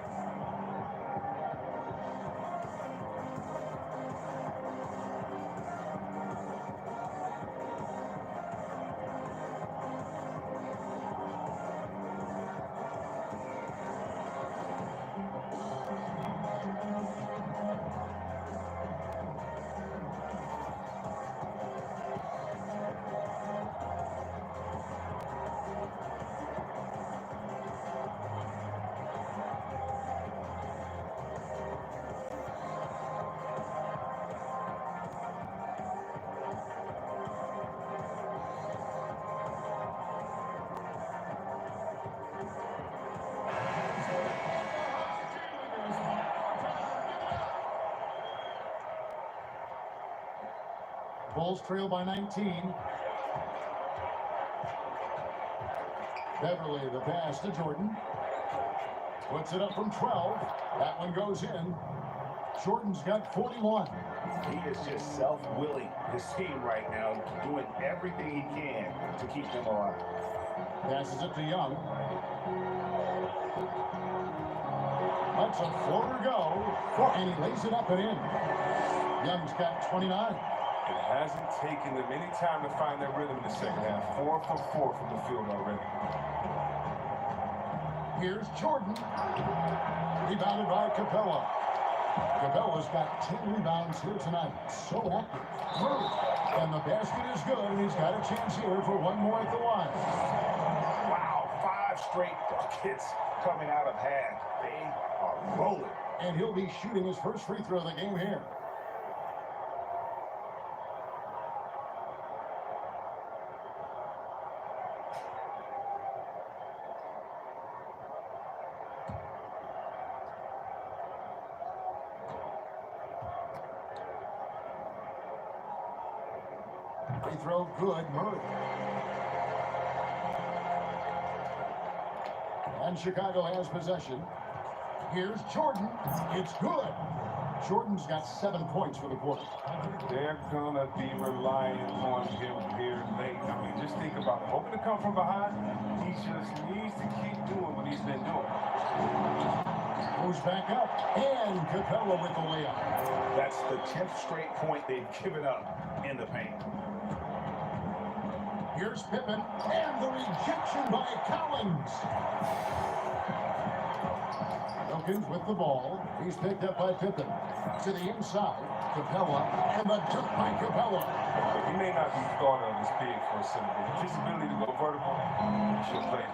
Bulls trail by 19. Beverly, the pass to Jordan. Puts it up from 12. That one goes in. Jordan's got 41. He is just self-willing his team right now, doing everything he can to keep them alive. Passes it to Young. Lets a floater go, and he lays it up and in. Young's got 29. It hasn't taken them any time to find their rhythm in the second half. 4 for 4 from the field already. Here's Jordan. Rebounded by Capella. Capella's got 10 rebounds here tonight. So active. And the basket is good, and he's got a chance here for one more at the line. Wow, 5 straight buckets coming out of hand. They are rolling. And he'll be shooting his first free throw of the game here. Free throw good, Murray. And Chicago has possession. Here's Jordan. It's good. Jordan's got 7 points for the quarter. They're going to be relying on him here late. I mean, just think about it. Hoping to come from behind, he just needs to keep doing what he's been doing. Goes back up, and Capella with the layup. That's the 10th straight point they've given up in the paint. Here's Pippen, and the rejection by Collins. Wilkins with the ball. He's picked up by Pippen. To the inside, Capella, and the dunk by Capella. He may not be thought of as big for a center, but his ability to go vertical, should play.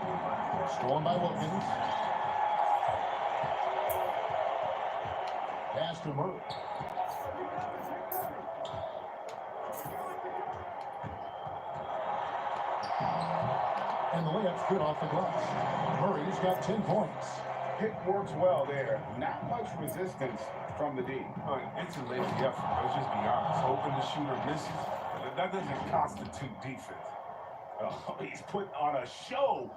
Stolen by Wilkins. Pass to Murray. And the layup's good off the glass. Murray's got 10 points. Pick works well there. Not much resistance from the D. It's a lazy effort. Let's just be honest. Hoping the shooter misses, that doesn't constitute defense. Oh, he's put on a show,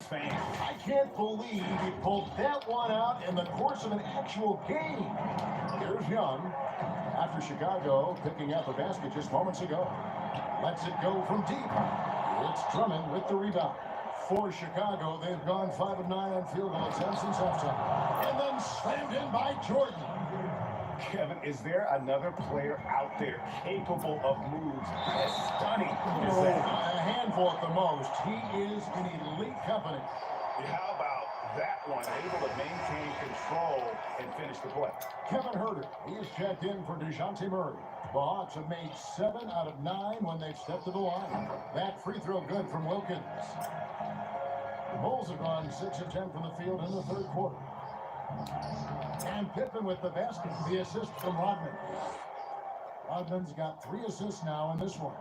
fans. I can't believe he pulled that one out in the course of an actual game. Here's Young after Chicago picking up a basket just moments ago. Lets it go from deep. It's Drummond with the rebound. For Chicago, they've gone 5 of 9 on field goal attempts since halftime. And then slammed in by Jordan. Kevin, is there another player out there capable of moves as stunning as that? A handful at the most. He is in elite company. How about that one? Able to maintain control and finish the play. Kevin Huerter, he is checked in for DeJounte Murray. The Hawks have made 7 out of 9 when they've stepped to the line. That free throw good from Wilkins. The Bulls have gone 6 of 10 from the field in the third quarter. And Pippen with the basket, the assist from Rodman. Rodman's got 3 assists now in this one.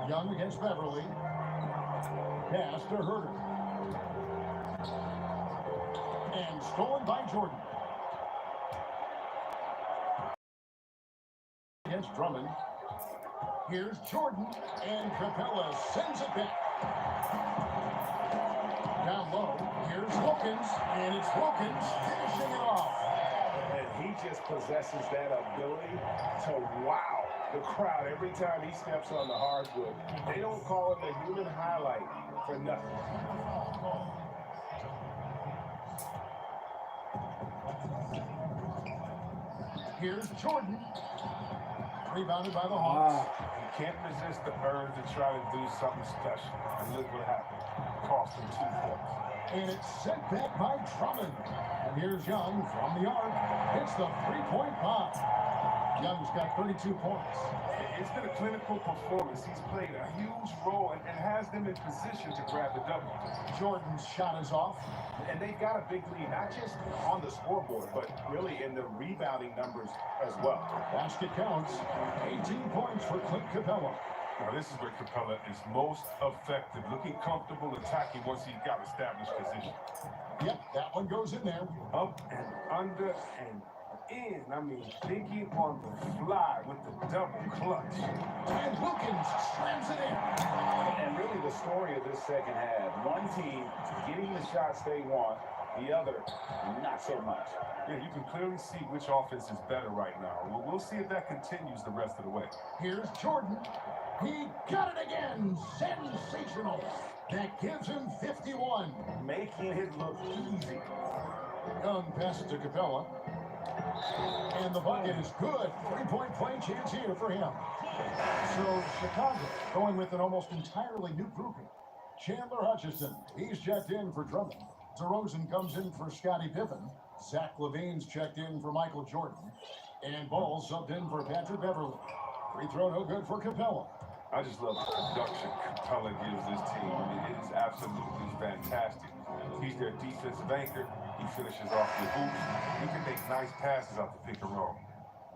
Young against Beverly. Pass to Huerter. And stolen by Jordan. Against Drummond. Here's Jordan, and Capella sends it back. Down low, here's Wilkins, and it's Wilkins finishing it off. And he just possesses that ability to wow the crowd every time he steps on the hardwood. They don't call him the human highlight for nothing. Here's Jordan. Rebounded by the Hawks. You can't resist the urge to try to do something special. And look what happened. Cost him 2 points. And it's sent back by Drummond. And here's Young from the arc. Hits the three-point bomb. Young's got 32 points. It's been a clinical performance. He's played a huge role and has them in position to grab the W. Jordan's shot is off. And they've got a big lead, not just on the scoreboard, but really in the rebounding numbers as well. Basket counts. 18 points for Clint Capella. Now this is where Capella is most effective, looking comfortable, attacking once he's got established position. Yep, that one goes in there. Up and under and in. I mean, thinking on the fly with the double clutch. And Wilkins slams it in. And really the story of this second half, one team getting the shots they want, the other not so much. Yeah, you can clearly see which offense is better right now. We'll see if that continues the rest of the way. Here's Jordan. He got it again. Sensational. That gives him 51. Making it look easy. Young passes to Capella. And the bucket is good. 3-point play chance here for him. So Chicago going with an almost entirely new grouping. Chandler Hutchison, he's checked in for Drummond. DeRozan comes in for Scottie Pippen. Zach LaVine's checked in for Michael Jordan. And Ball subbed in for Patrick Beverly. Free throw no good for Capella. I just love the production Capella gives this team. I mean, it is absolutely fantastic. He's their defensive anchor. He finishes off the hoops. He can make nice passes out the pick and roll.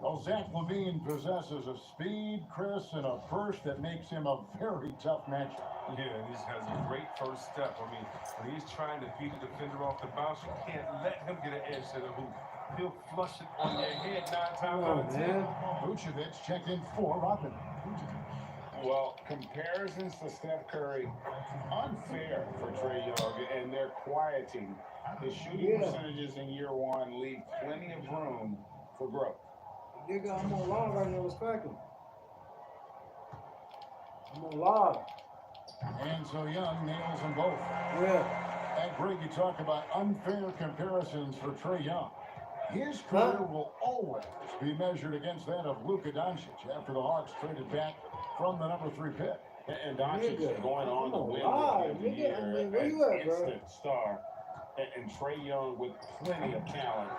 Well, Zach LaVine possesses a speed, Chris, and a burst that makes him a very tough matchup. Yeah, and he has a great first step. I mean, when he's trying to beat a defender off the bounce, you can't let him get an edge to the hoop. He'll flush it on your head 9 times out of 10. Vucevic checked in for Rodman. Well, comparisons to Steph Curry, unfair for Trae Young, and they're quieting. His shooting percentages in year one leave plenty of room for growth. Nigga, I'm on live right now, respect him. I'm on live. And so Young nails them both. Yeah. At break, you talk about unfair comparisons for Trae Young. His career will always be measured against that of Luka Doncic after the Hawks traded back from the number 3 pick. And Doncic going on to win live, Rookie of the nigga. I Year, mean, where you at, an bro? instant star. And Trae Young with plenty of talent.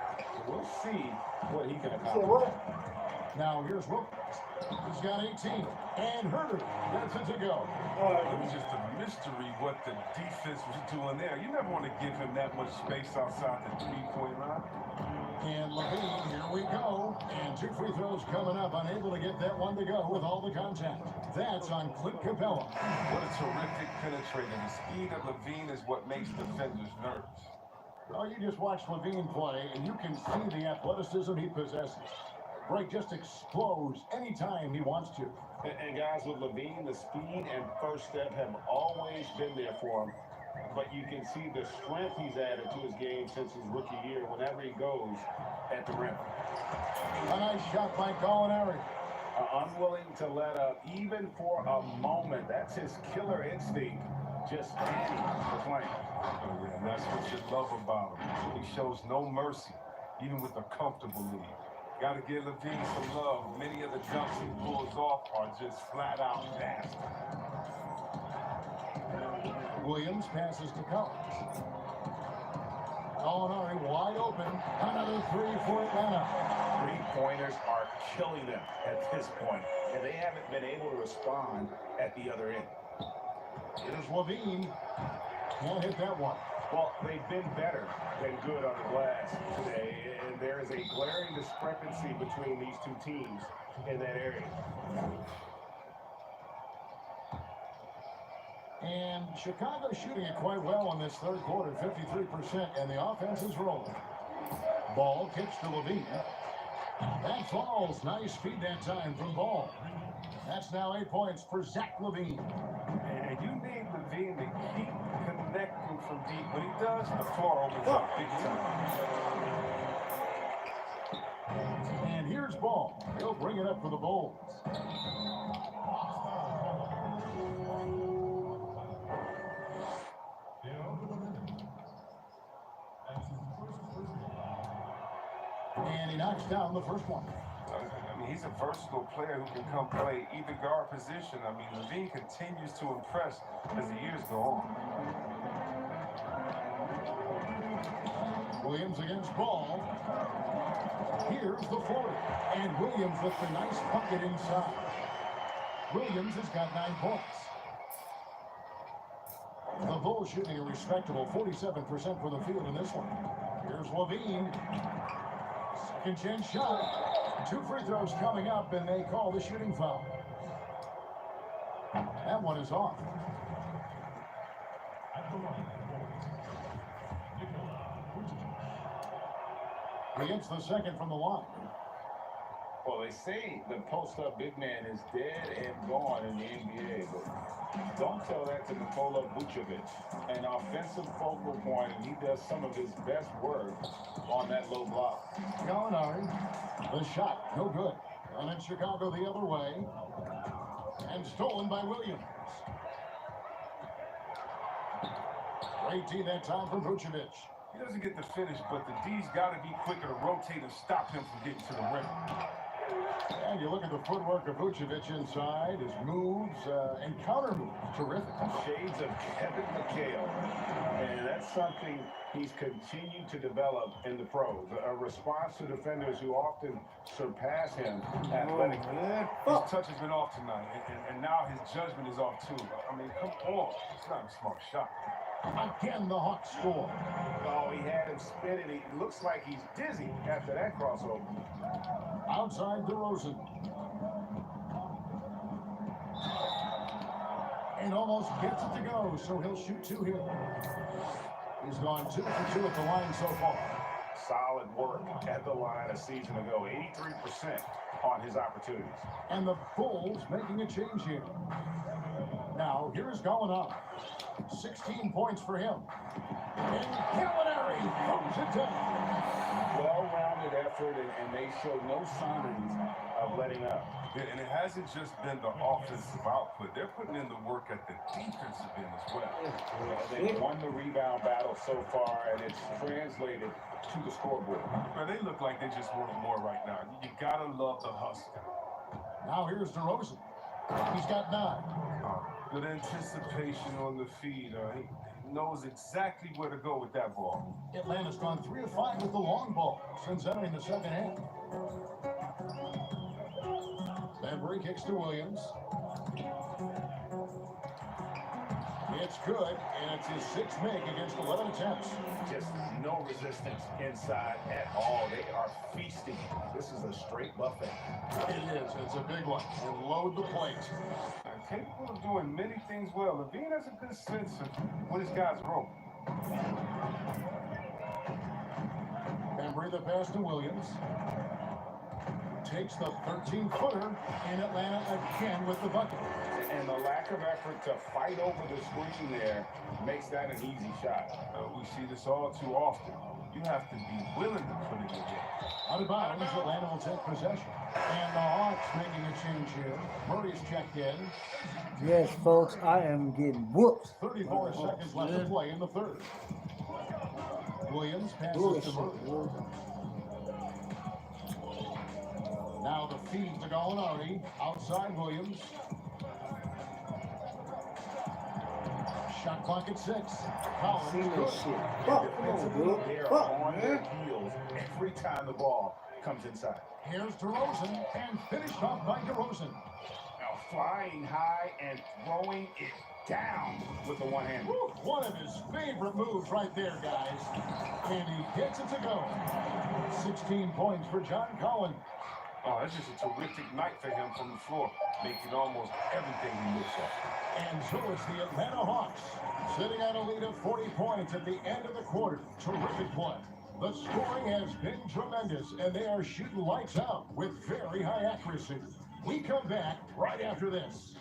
We'll see what he can You said accomplish. what? Now here's Wilkins. He's got 18. And Huerter gets it to go. It was just a mystery what the defense was doing there. You never want to give him that much space outside the 3-point line. And LaVine, here we go. And 2 free throws coming up. Unable to get that one to go with all the contact. That's on Clint Capella. What a terrific penetrator. The speed of LaVine is what makes defenders nervous. Well, you just watch LaVine play, and you can see the athleticism he possesses. break just explodes anytime he wants to. And guys, with Levine, the speed and first step have always been there for him. But you can see the strength he's added to his game since his rookie year whenever he goes at the rim. A nice shot by Gallinari. Unwilling to let up even for a moment. That's his killer instinct. Just standing the claim. Oh, yeah, and that's what you love about him. He shows no mercy, even with a comfortable lead. Got to give Levine some love. Many of the jumps he pulls off are just flat out nasty. Williams passes to Collins. Gallinari wide open. Another three for Atlanta. Three-pointers are killing them at this point, and they haven't been able to respond at the other end. Here's Levine. Can't hit that one. Well, they've been better than good on the glass today, and there is a glaring discrepancy between these two teams in that area. And Chicago shooting it quite well in this third quarter, 53%, and the offense is rolling. Ball kicks to Levine. That falls. Nice feed that time from Ball. That's now 8 points for Zach Levine. And you need Levine to keep connecting from deep. When he does, the floor opens up big time. And here's Ball. He'll bring it up for the Bulls. And he knocks down the first one. I mean, he's a versatile player who can come play either guard position. I mean, Levine continues to impress as the years go on. Williams against Ball. Here's the 40. And Williams with the nice bucket inside. Williams has got 9 points. The Bulls shooting a respectable 47% for the field in this one. Here's Levine. Second chance shot. 2 free throws coming up, and they call the shooting foul. That one is off. He gets the second from the line. Well, they say the post-up big man is dead and gone in the NBA, but don't tell that to Nikola Vucevic, an offensive focal point, and he does some of his best work on that low block. Gallinari, the shot, no good. And in Chicago the other way, and stolen by Williams. Great D that time from Vucevic. He doesn't get the finish, but the D's got to be quicker to rotate and stop him from getting to the rim. And you look at the footwork of Vucevic inside, his moves and counter moves, terrific. Shades of Kevin McHale, and that's something he's continued to develop in the pros. A response to defenders who often surpass him athletically. His touch has been off tonight, and now his judgment is off too. I mean, come on. It's not a smart shot. Again, the Hawks score. Oh, he had him spinning. He looks like he's dizzy after that crossover. Outside DeRozan. And almost gets it to go, so he'll shoot 2 here. He's gone 2 for 2 at the line so far. Solid work at the line a season ago. 83% on his opportunities. And the Bulls making a change here. Now, here's Gallinari. 16 points for him. And Gallinari throws it down. Well-rounded effort, and they show no signs of letting up. Yeah, and it hasn't just been the offensive output. They're putting in the work at the defensive end as well. They've won the rebound battle so far, and it's translated to the scoreboard. Man, they look like they just want more right now. You gotta love the hustle. Now here's DeRozan. He's got 9. Good anticipation on the feed. He knows exactly where to go with that ball. Atlanta's gone 3 of 5 with the long ball since entering the second half. Bembry kicks to Williams. It's good, and it's his 6th make against 11 attempts. Just no resistance inside at all. They are feasting. This is a straight buffet. It is. It's a big one. And load the plate. Capable of doing many things well. Levine has a good sense of what his guys roll. Bembry the pass to Williams. takes the 13-footer, and Atlanta again with the bucket. And the lack of effort to fight over the screen there makes that an easy shot. We see this all too often. You have to be willing to put it in there. Out of bounds, Atlanta will take possession. And the Hawks making a change here. Murray's checked in. Yes, folks, I am getting whooped. 34 seconds left to play in the third. Williams passes to Murray. Now the feed to Gallinari. Outside Williams. Shot clock at 6. Collins See that good. shit. Fuck, come on, bro. They're Fuck, on their man. heels every time the ball comes inside. Here's DeRozan and finished off by DeRozan. Now flying high and throwing it down with the one hand. Woo, one of his favorite moves right there, guys. And he gets it to go. 16 points for John Collins. Oh, that's just a terrific night for him from the floor, making almost everything he looks at. And so it's the Atlanta Hawks, sitting on a lead of 40 points at the end of the quarter. Terrific play. The scoring has been tremendous, and they are shooting lights out with very high accuracy. We come back right after this.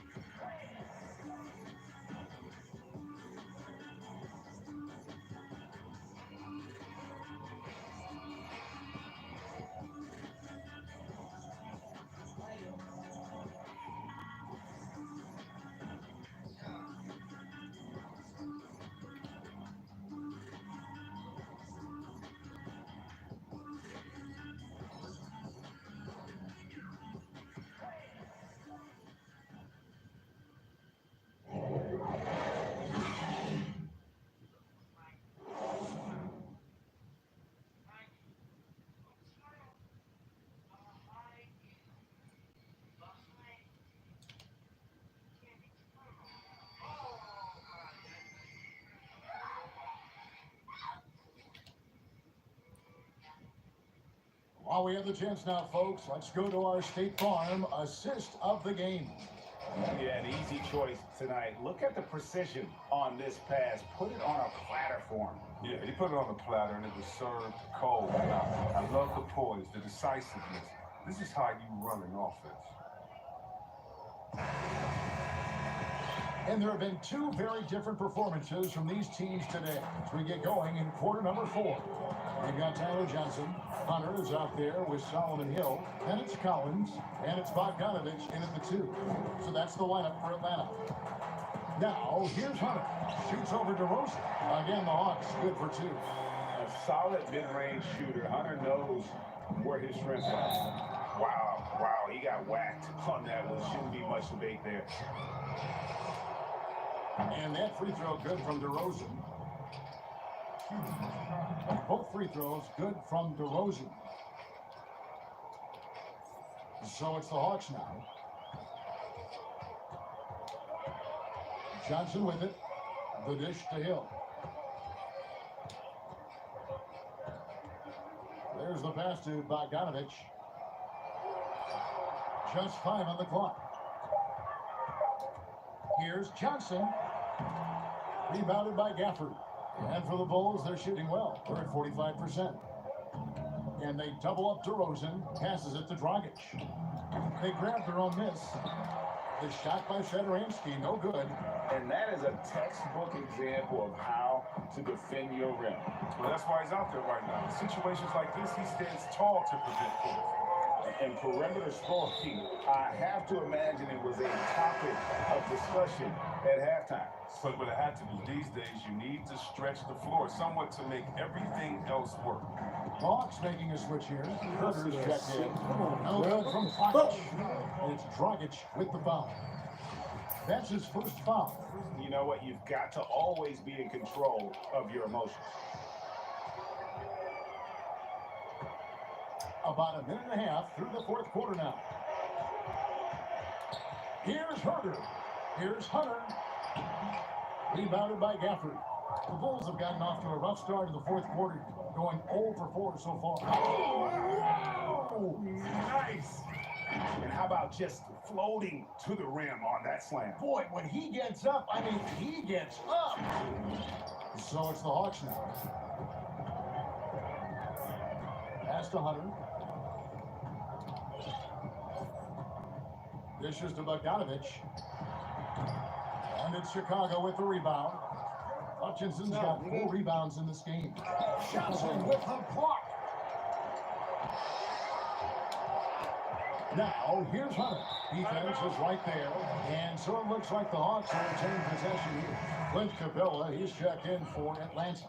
While we have the chance now, folks, let's go to our State Farm assist of the game. Yeah, an easy choice tonight. Look at the precision on this pass. Put it on a platter for him. Yeah, he put it on the platter and it was served cold. I love the poise, the decisiveness. This is how you run an offense. And there have been two very different performances from these teams today as we get going in quarter number 4. We've got Tyler Johnson. Hunter is out there with Solomon Hill. Then it's Collins. And it's Bogdanovich in at the 2. So that's the lineup for Atlanta. Now, here's Hunter. Shoots over DeRozan. Again, the Hawks good for 2. A solid mid-range shooter. Hunter knows where his strength is. Wow, he got whacked on that one. Shouldn't be much debate there. And that free throw good from DeRozan. Both free throws good from DeRozan. So it's the Hawks now. Johnson with it. The dish to Hill. There's the pass to Bogdanovich. Just 5 on the clock. Here's Johnson. Rebounded by Gafford. And for the Bulls, they're shooting well. They're at 45%. And they double up DeRozan. Passes it to Dragic. They grab their own miss. The shot by Shederansky, no good. And that is a textbook example of how to defend your rim. Well, that's why he's out there right now. In situations like this, he stands tall to prevent points. And perimeter scoring, I have to imagine it was a topic of discussion at halftime. But what it had to be, these days, you need to stretch the floor somewhat to make everything else work. Hawks making a switch here. Herter's checked in. Come on, No bro. good from Dragic. And it's Dragic with the foul. That's his first foul. You know what? You've got to always be in control of your emotions. About a minute and a half through the fourth quarter now. Here's Herter. Here's Hunter. Rebounded by Gafford. The Bulls have gotten off to a rough start in the fourth quarter, going 0 for 4 so far. Oh, nice. And how about just floating to the rim on that slam? Boy, when he gets up, I mean, he gets up. So it's the Hawks now. Pass to Hunter. This is to Bogdanovich. And it's Chicago with the rebound. Hutchinson's got 4 rebounds in this game. Johnson with the block. Now, here's Hunter. Defense is right there. And so it looks like the Hawks will retain possession here. Clint Capella, he's checked in for Atlanta.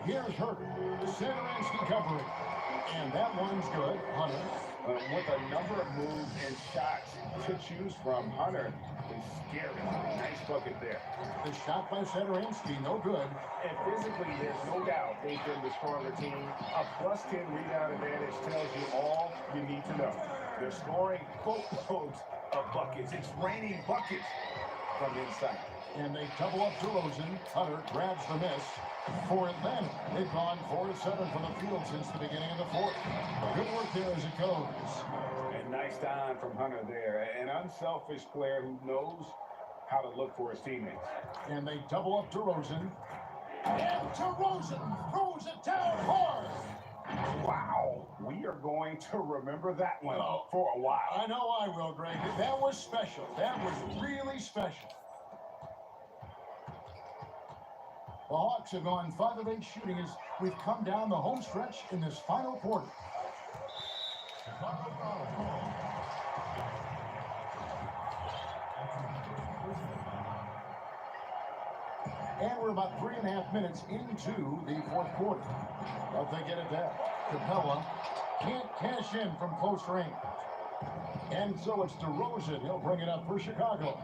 Here's Hurt. Satoransky covering. And that one's good. Hunter. With a number of moves and shots to choose from, Hunter is scary. Nice bucket there. The shot by Satoransky, no good. And physically, there's no doubt they've been the stronger team. A plus 10 rebound advantage tells you all you need to know. They're scoring boatloads of buckets. It's raining buckets from inside. And they double up DeRozan. Hunter grabs the miss for Atlanta. They've gone 4 of 7 from the field since the beginning of the fourth. Good work there as it goes. And nice dime from Hunter there. An unselfish player who knows how to look for his teammates. And they double up DeRozan. And DeRozan throws it down hard. Wow. We are going to remember that one for a while. I know I will, Greg. That was special. That was really special. The Hawks have gone 5 of 8 shooting as we've come down the home stretch in this final quarter. And we're about 3.5 minutes into the fourth quarter. But they get it down. Capella can't cash in from close range. And so it's DeRozan. He'll bring it up for Chicago.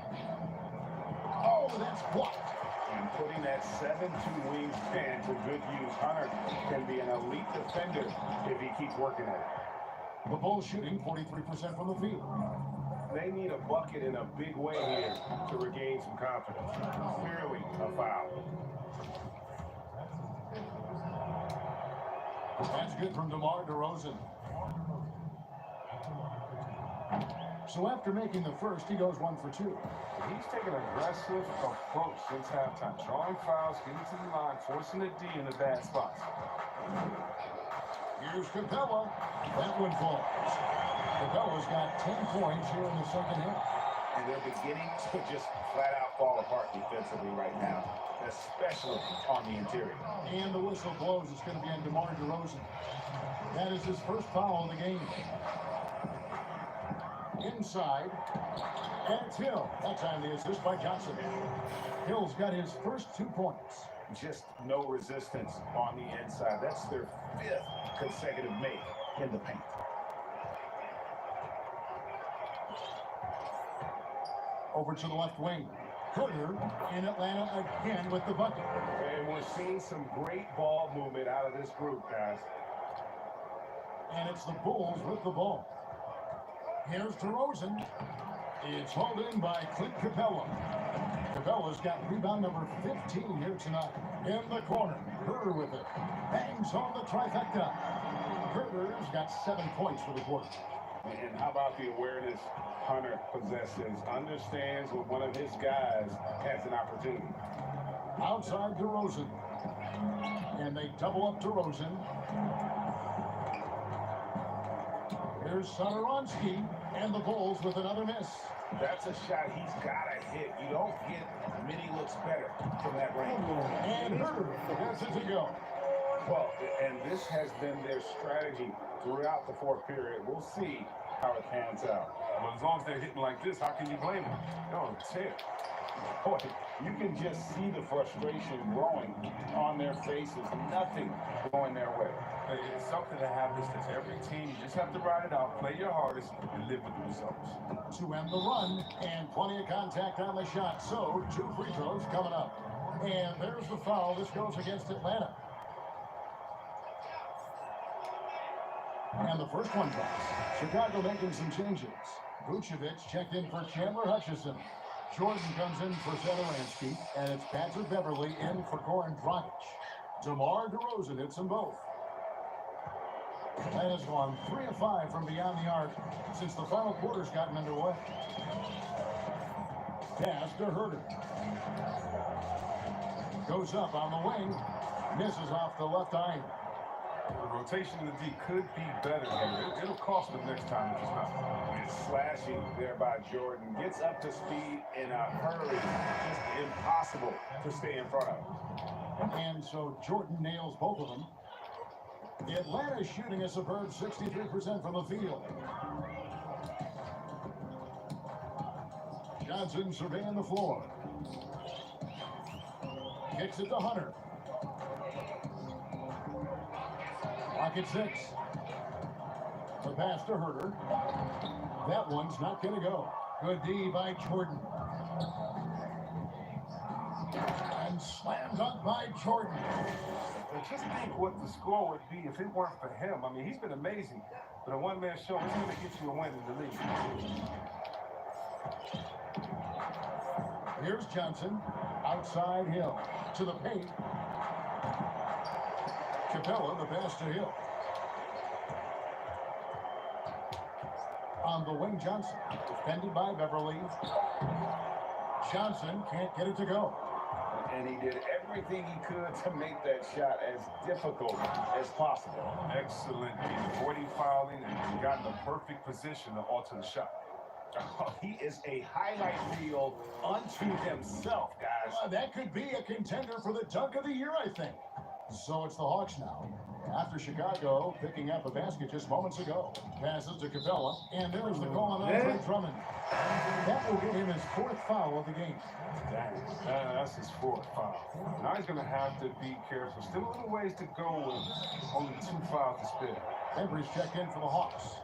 Oh, that's blocked. And putting that 7'2" wingspan to good use, Hunter can be an elite defender if he keeps working at it. The Bulls shooting 43% from the field. They need a bucket in a big way here to regain some confidence. Clearly a foul. That's good from DeMar DeRozan. So after making the first, he goes 1 for 2. He's taking an aggressive approach since halftime, drawing fouls, getting to the line, forcing the D in the bad spots. Here's Capella. That one falls. Capella's got 10 points here in the second half. And they're beginning to just flat out fall apart defensively right now, especially on the interior. And the whistle blows. It's going to be on DeMar DeRozan. That is his first foul of the game. Inside. And it's Hill. That time the assist by Johnson. Hill's got his first 2 points. Just no resistance on the inside. That's their 5th consecutive make in the paint. Over to the left wing. Hooker in Atlanta again with the bucket. And we're seeing some great ball movement out of this group, guys. And it's the Bulls with the ball. Here's DeRozan. It's hauled in by Clint Capella. Capella's got rebound number 15 here tonight. In the corner, Herter with it. Bangs on the trifecta. Herter's got 7 points for the quarter. And how about the awareness Hunter possesses? Understands when one of his guys has an opportunity. Outside DeRozan. And they double up DeRozan. Here's Satoransky and the Bulls with another miss. That's a shot he's got to hit. You don't get many looks better from that range. And Herter gets it to go. Well, and this has been their strategy throughout the fourth period. We'll see how it pans out. Well, as long as they're hitting like this, how can you blame them? No, it's it. Boy, you can just see the frustration growing on their faces. Nothing going their way. It's something that happens to every team. You just have to ride it out, play your hardest, and live with the results. To end the run, and plenty of contact on the shot. So, 2 free throws coming up. And there's the foul. This goes against Atlanta. And the first one drops. Chicago making some changes. Vucevic checked in for Chandler Hutchison. Jordan comes in for Satoransky, and it's Patrick Beverly in for Goran Dragic. DeMar DeRozan hits them both. Atlanta's gone 3 of 5 from beyond the arc since the final quarter's gotten underway. Pass to Herter. Goes up on the wing. Misses off the left iron. The rotation in the D could be better here. It'll cost them next time if it's not. It's slashing there by Jordan. Gets up to speed in a hurry. Just impossible to stay in front of. And so Jordan nails both of them. Atlanta shooting a superb 63% from the field. Johnson surveying the floor. Kicks it to Hunter. Clock at 6. The pass to Herter. That one's not going to go. Good D by Jordan. And slam dunk by Jordan. But just think what the score would be if it weren't for him. I mean, he's been amazing. But a one-man show is going to get you a win in the league. Here's Johnson. Outside Hill. To the paint. Capella, the pass to Hill. On the wing, Johnson. Defended by Beverly. Johnson can't get it to go. And he did everything he could to make that shot as difficult as possible. Excellent. He's avoiding fouling and got in the perfect position to alter the shot. Oh, he is a highlight reel unto himself, guys. That could be a contender for the dunk of the year, I think. So it's the Hawks now. After Chicago picking up a basket just moments ago. Passes to Capella, and there's the call on Andre Drummond. That will get him his 4th foul of the game. That's his 4th foul. Now he's going to have to be careful. Still a little ways to go with only 2 fouls to spare. Embry's checked in for the Hawks.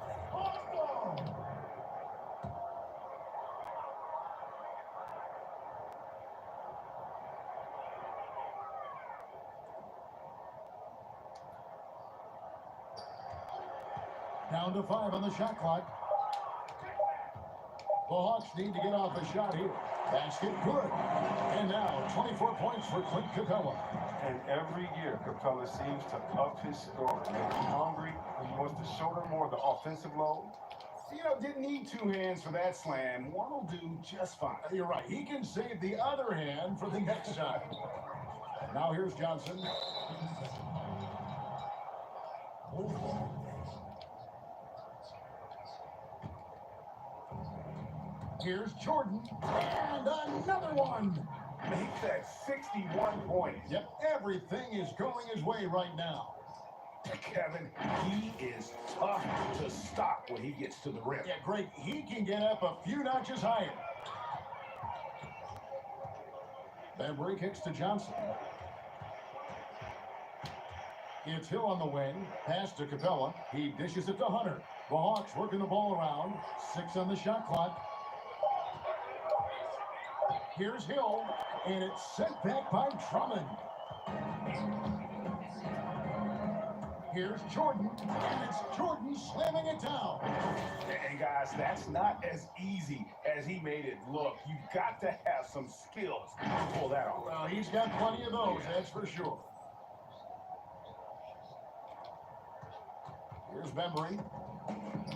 Down to 5 on the shot clock. The Hawks need to get off a shot here. Basket good. And now 24 points for Clint Capella. And every year, Capella seems to up his score. He's hungry. He wants to shoulder more of the offensive load. You know, didn't need 2 hands for that slam. One will do just fine. You're right. He can save the other hand for the next shot. Now here's Johnson. Here's Jordan, and another one. Make that 61 points. Yep, everything is going his way right now. Kevin, he is tough to stop when he gets to the rim. Yeah, great. He can get up a few notches higher. Bembry kicks to Johnson. It's Hill on the wing. Pass to Capella. He dishes it to Hunter. The Hawks working the ball around. 6 on the shot clock. Here's Hill, and it's sent back by Drummond. Here's Jordan, and it's Jordan slamming it down. And guys, that's not as easy as he made it look. You've got to have some skills to pull that off. Well, he's got plenty of those, that's for sure. Here's Bembry.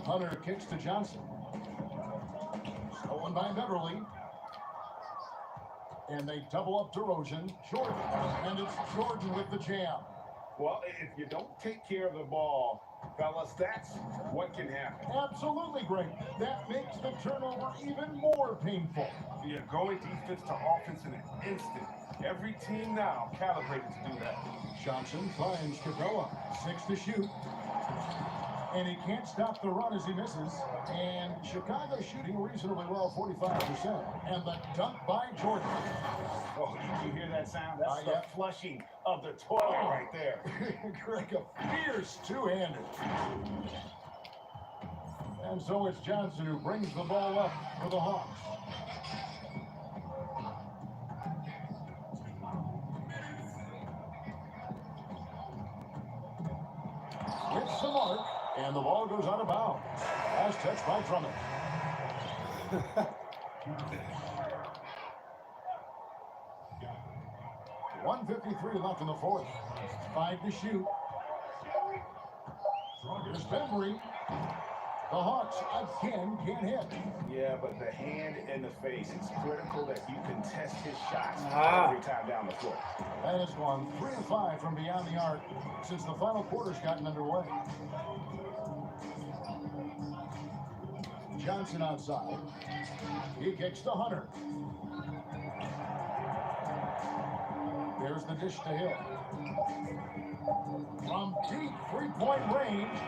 Hunter kicks to Johnson. Stolen by Beverly. And they double up DeRozan. Jordan. And it's Jordan with the jam. Well, if you don't take care of the ball, fellas, that's what can happen. Absolutely great. That makes the turnover even more painful. Yeah, going defense to offense in an instant. Every team now calibrated to do that. Johnson finds Capella. 6 to shoot. And he can't stop the run as he misses. And Chicago shooting reasonably well, 45%. And the dunk by Jordan. Oh, you hear that sound? That's the flushing of the toilet right there. Greg, a fierce two-hander. And so it's Johnson who brings the ball up for the Hawks. It's the mark, and the ball goes out of bounds. Last touch by Drummond. 1:53 left in the 4th. 5 to shoot. Here's Bembry. The Hawks again can't hit. Yeah, but the hand in the face, it's critical that you contest his shots every time down the floor. That has gone 3 of 5 from beyond the arc since the final quarter's gotten underway. Johnson outside. He kicks to Hunter. There's the dish to Hill. From deep three-point range.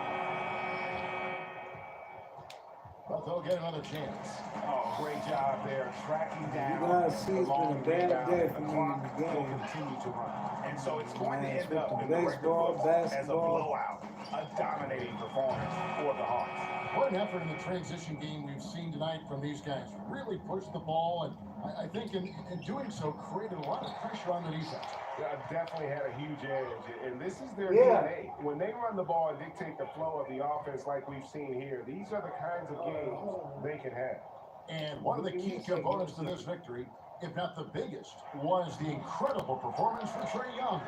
But they'll get another chance. Oh, great job there, tracking down. You guys see, it's been a long bad rebound, day and for the me clock in the will game. continue to run. And so it's going to Man, end up with in the the record baseball, books as a basketball. blowout, a dominating performance for the Hawks. What an effort in the transition game we've seen tonight from these guys. Really pushed the ball, and I think in doing so created a lot of pressure on the defense. Yeah, definitely had a huge edge, and this is their Yeah. DNA. When they run the ball and dictate the flow of the offense like we've seen here, these are the kinds of games they can have. And one of the key components to this victory, if not the biggest, was the incredible performance from Trae Young.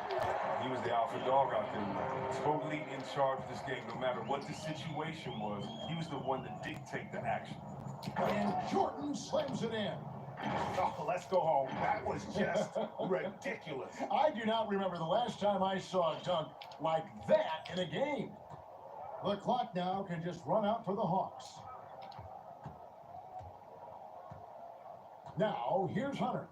He was the alpha dog out there, totally in charge of this game. No matter what the situation was, he was the one to dictate the action. And Jordan slams it in. Oh, let's go home. That was just ridiculous. I do not remember the last time I saw a dunk like that in a game. The clock now can just run out for the Hawks. Now, here's Hunter.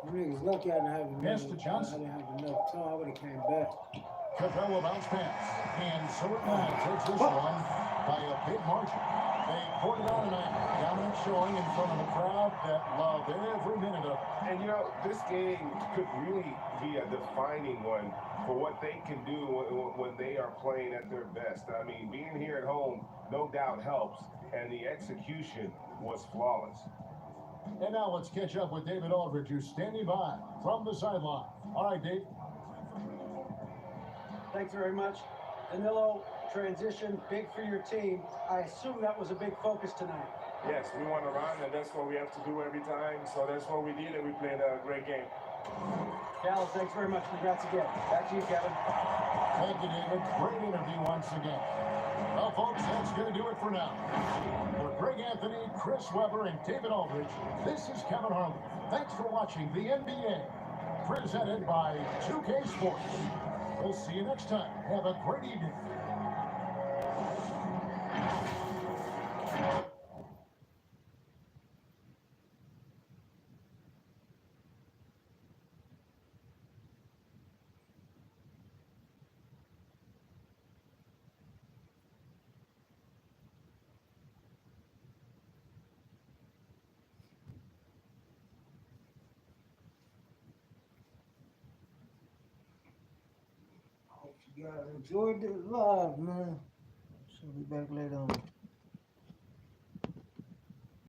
You niggas lucky I didn't have enough. Pass to Johnson. I didn't have enough time. I would have came back. Capella bounce pass. And so it now takes this one by a big margin. They poured it on tonight. Dominant showing in front of a crowd that loved every minute of it. And, you know, this game could really be a defining one for what they can do when they are playing at their best. I mean, being here at home, no doubt helps, and the execution was flawless. And now let's catch up with David Aldridge, who's standing by from the sideline. All right, Dave. Thanks very much. Danilo, transition, big for your team. I assume that was a big focus tonight. Yes, we want to run, and that's what we have to do every time. So that's what we did, and we played a great game. Cal, thanks very much. Congrats again. Back to you, Kevin. Thank you, David. Great interview once again. Well, folks, that's going to do it for now. For Greg Anthony, Chris Webber, and David Aldridge, this is Kevin Harlan. Thanks for watching the NBA, presented by 2K Sports. We'll see you next time. Have a great evening. Hope you guys enjoyed this live, man. She'll be back later on.